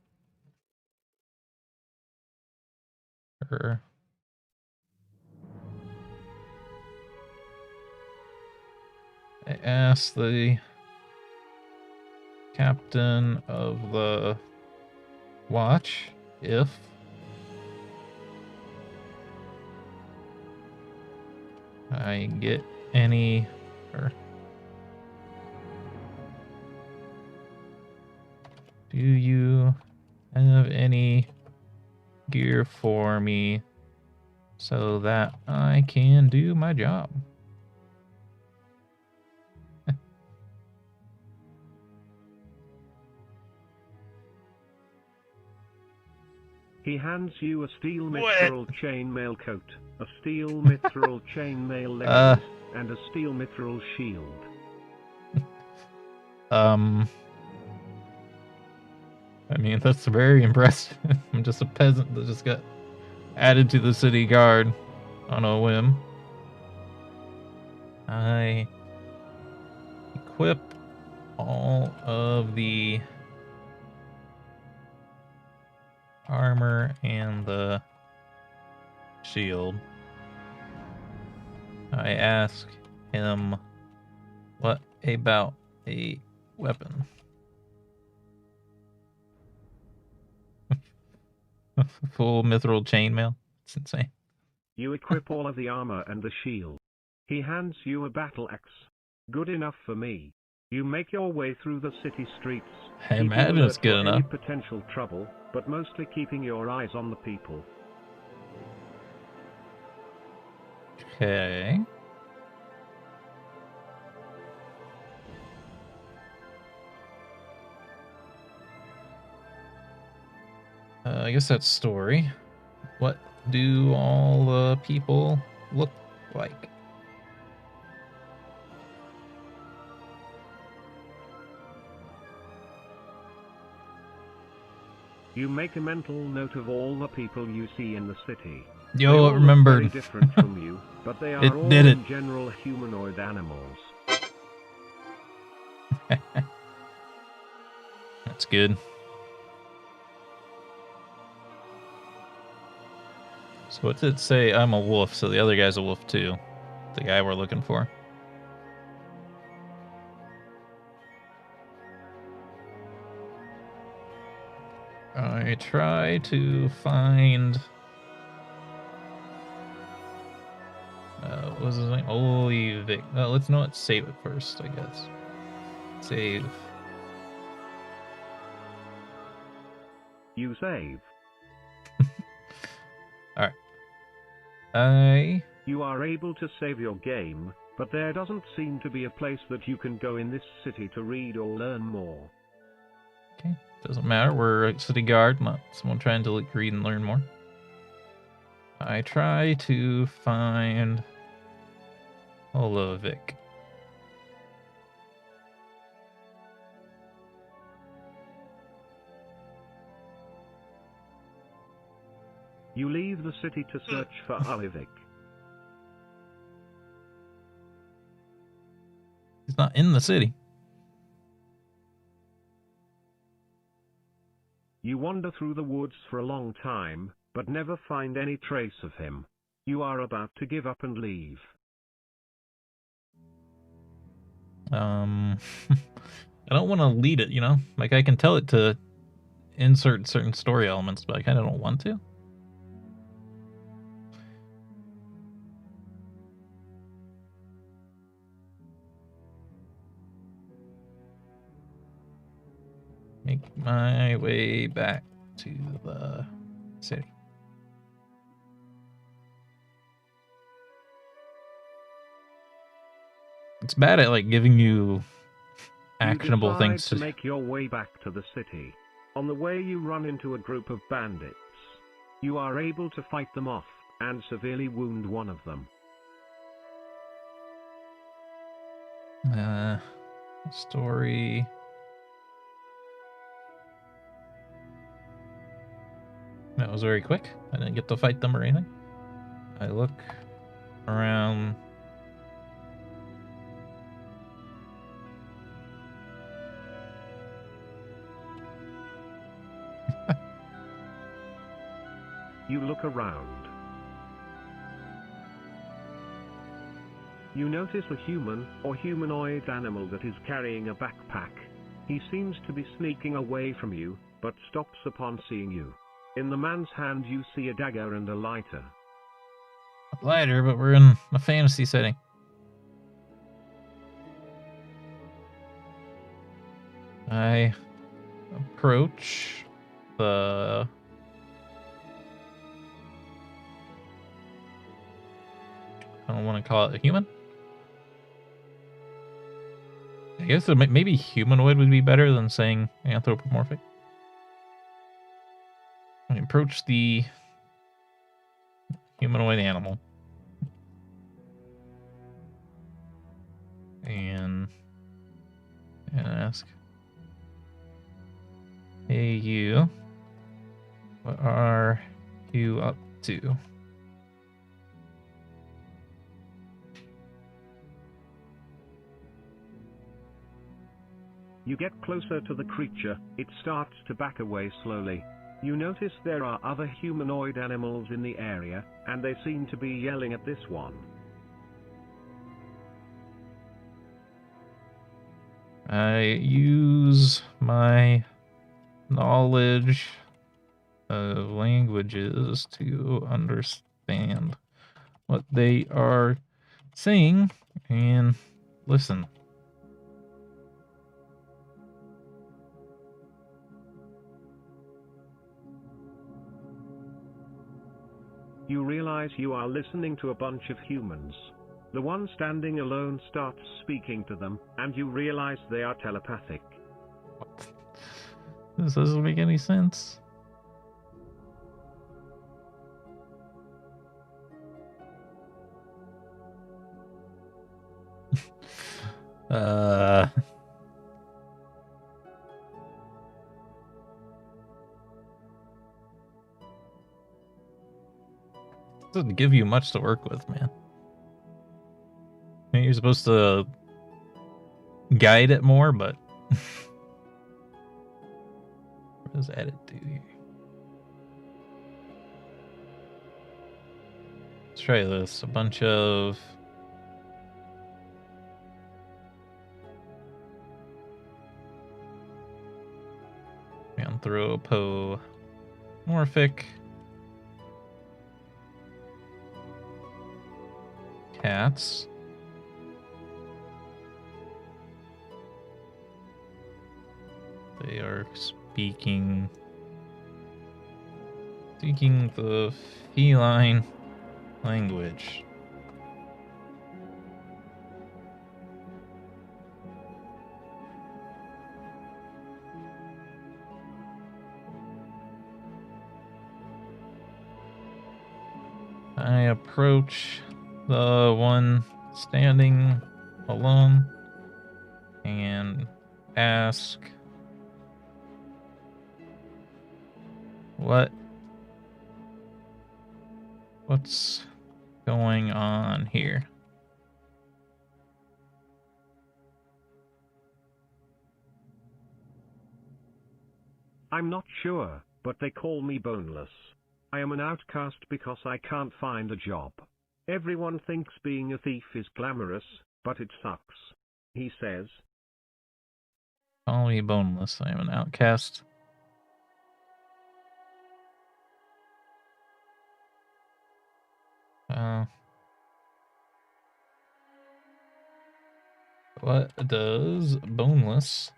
Or I asked the captain of the watch if I get any, or do you have any gear for me so that I can do my job? He hands you a steel mithril chainmail coat, a steel mithril chainmail leggings, and a steel mithril shield. I mean, that's very impressive. I'm just a peasant that just got added to the city guard on a whim. I equip all of the armor and the shield. I ask him, what about a weapon? Full mithril chainmail? It's insane. You equip all of the armor and the shield. He hands you a battle axe. Good enough for me. You make your way through the city streets, I keeping imagine alert it's good for any enough. potential trouble, but mostly keeping your eyes on the people. Okay. I guess that's story. What do all the people look like? You make a mental note of all the people you see in the city. Yo, They all it remembered. look very different from you, but they are It all did it. in general humanoid animals. That's good. So what's it say? I'm a wolf, so the other guy's a wolf too. The guy we're looking for. I try to find... what was his name? Holy Vic. Let's not save it first, I guess. Save. You save. You are able to save your game, but there doesn't seem to be a place that you can go in this city to read or learn more. Okay, doesn't matter. We're a city guard, not someone trying to like, read and learn more. I try to find Holovic. You leave the city to search for Holovic. He's not in the city. You wander through the woods for a long time, but never find any trace of him. You are about to give up and leave. I don't want to lead it, you know? Like, I can tell it to insert certain story elements, but I kind of don't want to. Make my way back to the city. It's bad at, like, giving you actionable you things decide to make your way back to the city. On the way you run into a group of bandits. You are able to fight them off, and severely wound one of them. Story. That was very quick. I didn't get to fight them or anything. I look around. You look around. You notice a human or humanoid animal that is carrying a backpack. He seems to be sneaking away from you, but stops upon seeing you. In the man's hand you see a dagger and a lighter. A lighter, but we're in a fantasy setting. I approach the I don't want to call it a human. I guess maybe humanoid would be better than saying anthropomorphic. I approach the humanoid animal and ask, "Hey, you, what are you up to?" You get closer to the creature, it starts to back away slowly. You notice there are other humanoid animals in the area, and they seem to be yelling at this one. I use my knowledge of languages to understand what they are saying and listen. You realize you are listening to a bunch of humans. The one standing alone starts speaking to them, and you realize they are telepathic. What? This doesn't make any sense. Doesn't give you much to work with, man. You're supposed to guide it more, but what does edit do here? Let's try this. A bunch of anthropomorphic cats. They are speaking the feline Language. I approach the one standing alone and ask, what's going on here? I'm not sure, but they call me boneless. I am an outcast because I can't find a job. Everyone thinks being a thief is glamorous, but it sucks. He says. Call me boneless. I am an outcast. What does boneless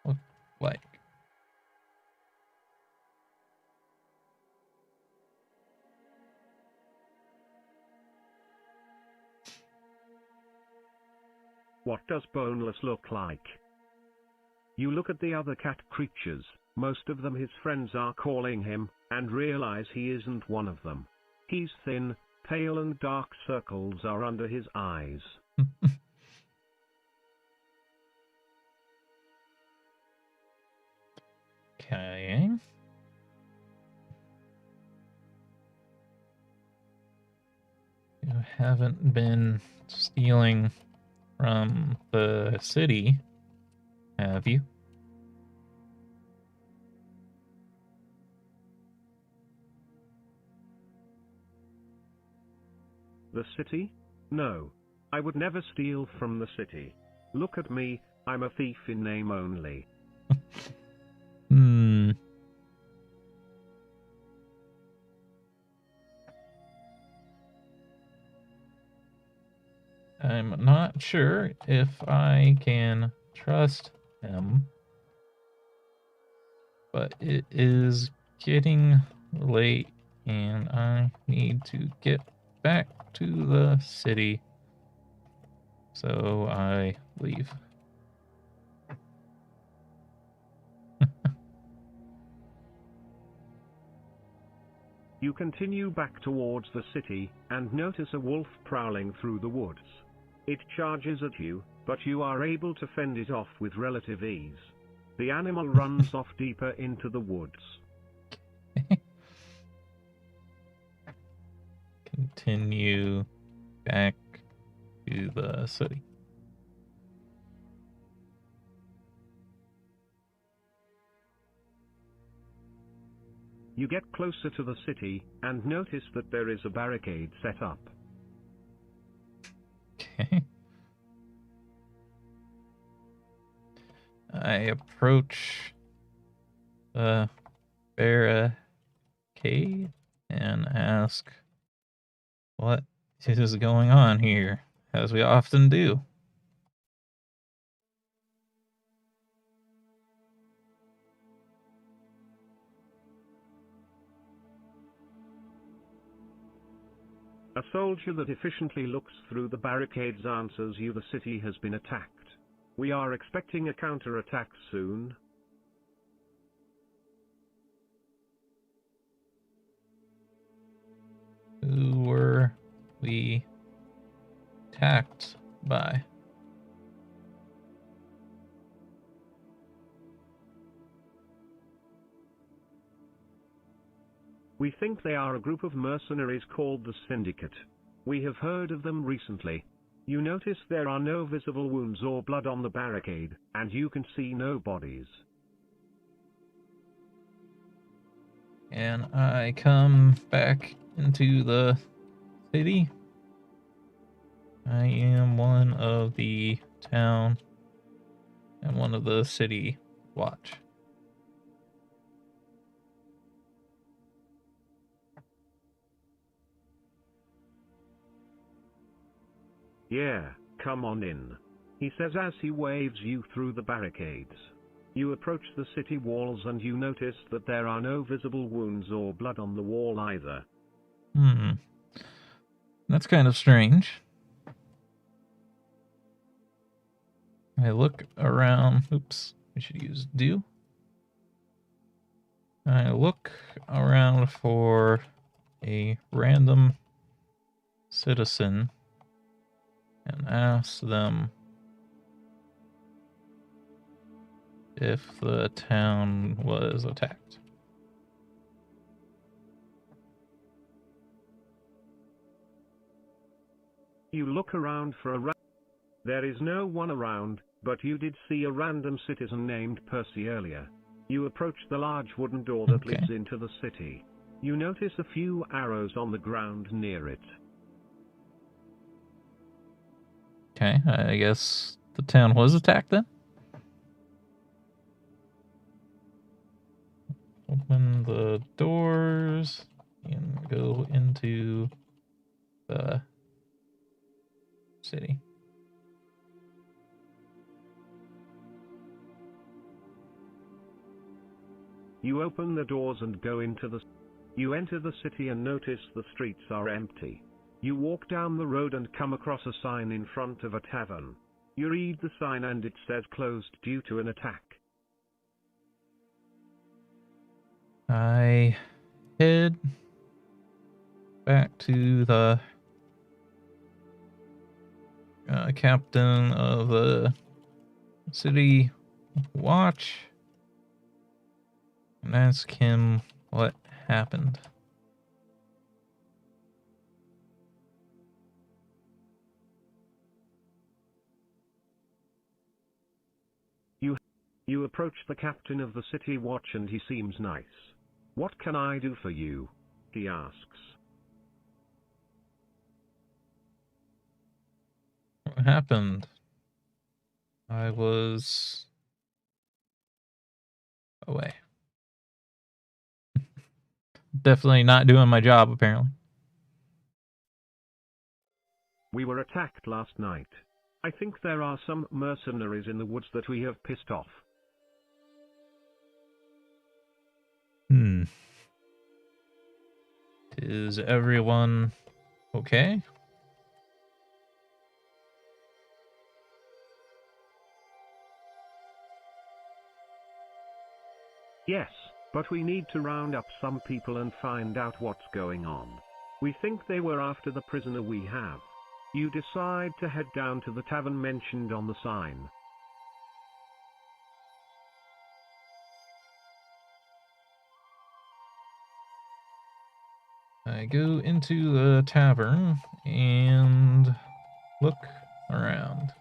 look like? What does boneless look like? You look at the other cat creatures, most of them his friends are calling him, and realize he isn't one of them. He's thin, pale and dark circles are under his eyes. Okay. You haven't been stealing from the city, have you? The city? No. I would never steal from the city. Look at me, I'm a thief in name only. I'm not sure if I can trust him, but it is getting late and I need to get back to the city. So I leave. You continue back towards the city, and notice a wolf prowling through the woods. It charges at you, but you are able to fend it off with relative ease. The animal runs off deeper into the woods. Continue back to the city. You get closer to the city, and notice that there is a barricade set up. Okay. I approach the barricade and ask, what is going on here, as we often do. A soldier that efficiently looks through the barricades answers you, the city has been attacked. We are expecting a counterattack soon. Who were we attacked by? We think they are a group of mercenaries called the Syndicate. We have heard of them recently. You notice there are no visible wounds or blood on the barricade, and you can see no bodies. And I come back into the city. I am one of the town and one of the city watch. Yeah, come on in, he says as he waves you through the barricades. You approach the city walls and you notice that there are no visible wounds or blood on the wall either. That's kind of strange. I look around. Oops, we should use do. I look around for a random citizen and ask them if the town was attacked. You look around for a There is no one around, but you did see a random citizen named Percy earlier. You approach the large wooden door that leads into the city. You notice a few arrows on the ground near it. Okay, I guess the town was attacked then? Open the doors and go into the city. You open the doors and go into the... You enter the city and notice the streets are empty. You walk down the road and come across a sign in front of a tavern. You read the sign and it says closed due to an attack. I head back to the captain of the city watch and ask him what happened. You approach the captain of the city watch and he seems nice. What can I do for you? He asks. What happened? I was away. Definitely not doing my job, apparently. We were attacked last night. I think there are some mercenaries in the woods that we have pissed off. Is everyone okay? Yes, but we need to round up some people and find out what's going on. We think they were after the prisoner we have. You decide to head down to the tavern mentioned on the sign. I go into the tavern and look around.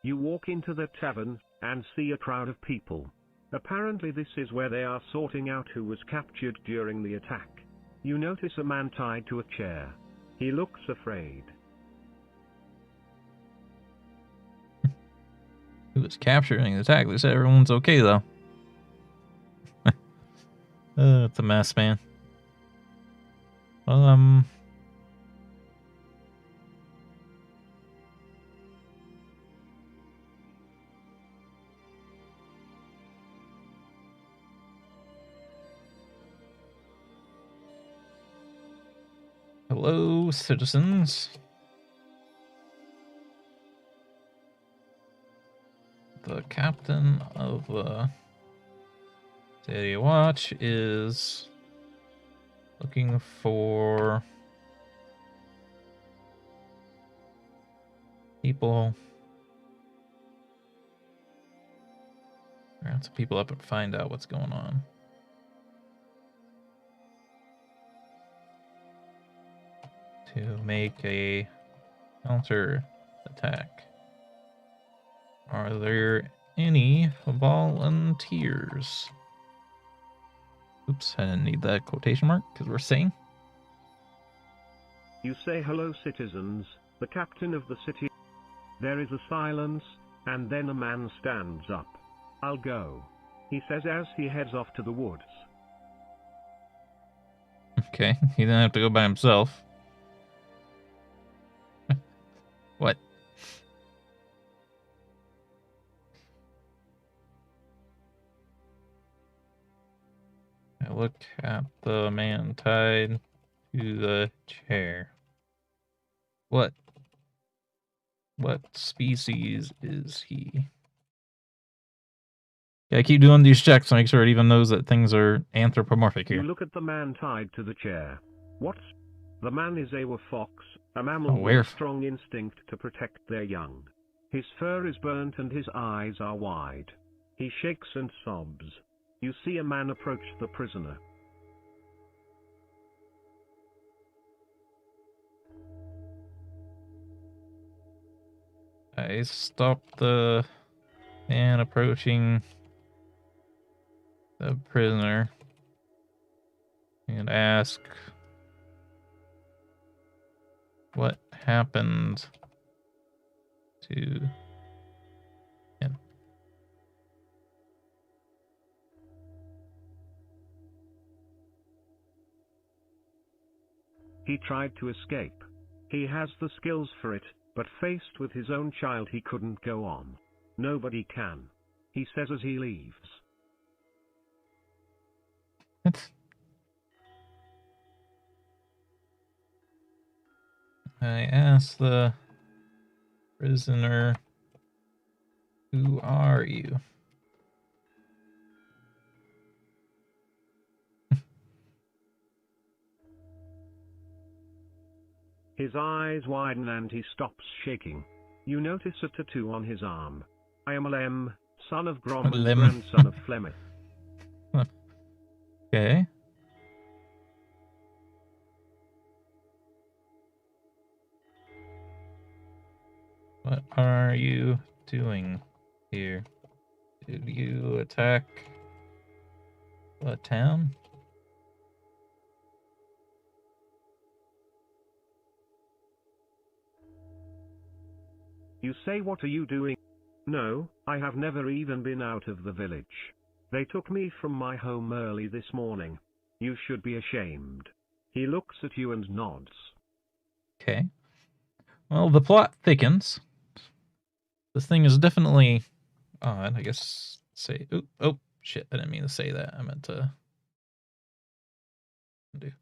You walk into the tavern and see a crowd of people. Apparently this is where they are sorting out who was captured during the attack. You notice a man tied to a chair. He looks afraid. Who was capturing the attack? They said everyone's okay, though. It's a mess, man. Well, hello, citizens. The captain of the City Watch is looking for people. Round some people up and find out what's going on. To make a counter attack. Are there any volunteers? Oops, I didn't need that quotation mark because we're saying. You say hello, citizens, the captain of the city. There is a silence, and then a man stands up. I'll go, he says as he heads off to the woods. Okay, he didn't have to go by himself. What? Look at the man tied to the chair. What species is he? Gotta keep doing these checks to make sure it even knows that things are anthropomorphic here. You look at the man tied to the chair. What? The man is a fox, a mammal with a strong instinct to protect their young. His fur is burnt and his eyes are wide. He shakes and sobs. You see a man approach the prisoner. I stop the man approaching the prisoner and ask what happened to him. He tried to escape. He has the skills for it, but faced with his own child he couldn't go on. Nobody can. He says as he leaves. I asked the prisoner, who are you? His eyes widen and he stops shaking. You notice a tattoo on his arm. I am Lem, son of Grom and grandson of Flemeth. Okay. What are you doing here? Did you attack the town? You say, what are you doing? No, I have never even been out of the village. They took me from my home early this morning. You should be ashamed. He looks at you and nods. Okay. Well, the plot thickens. This thing is definitely odd. I guess say, oh shit, I didn't mean to say that. I meant to do.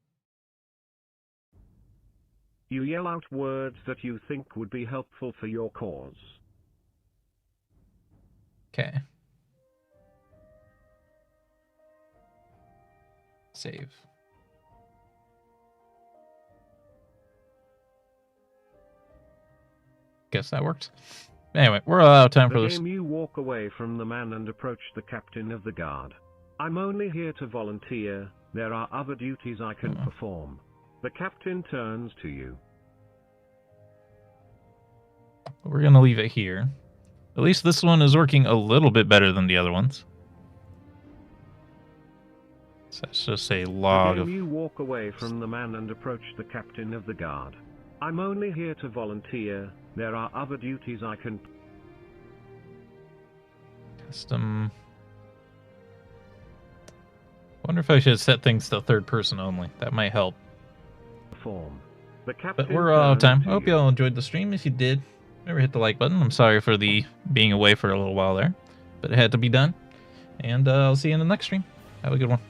You yell out words that you think would be helpful for your cause. Okay. Save. Guess that worked. Anyway, we're out of time for this. You walk away from the man and approach the captain of the guard. I'm only here to volunteer. There are other duties I can perform. The captain turns to you. We're going to leave it here. At least this one is working a little bit better than the other ones. So let's just say log of... You walk away from the man and approach the captain of the guard. I'm only here to volunteer. There are other duties I can... Custom... Wonder if I should set things to third person only. That might help. But we're out of time. I hope you all enjoyed the stream. If you did, remember hit the like button. I'm sorry for the being away for a little while there, but it had to be done. And I'll see you in the next stream. Have a good one.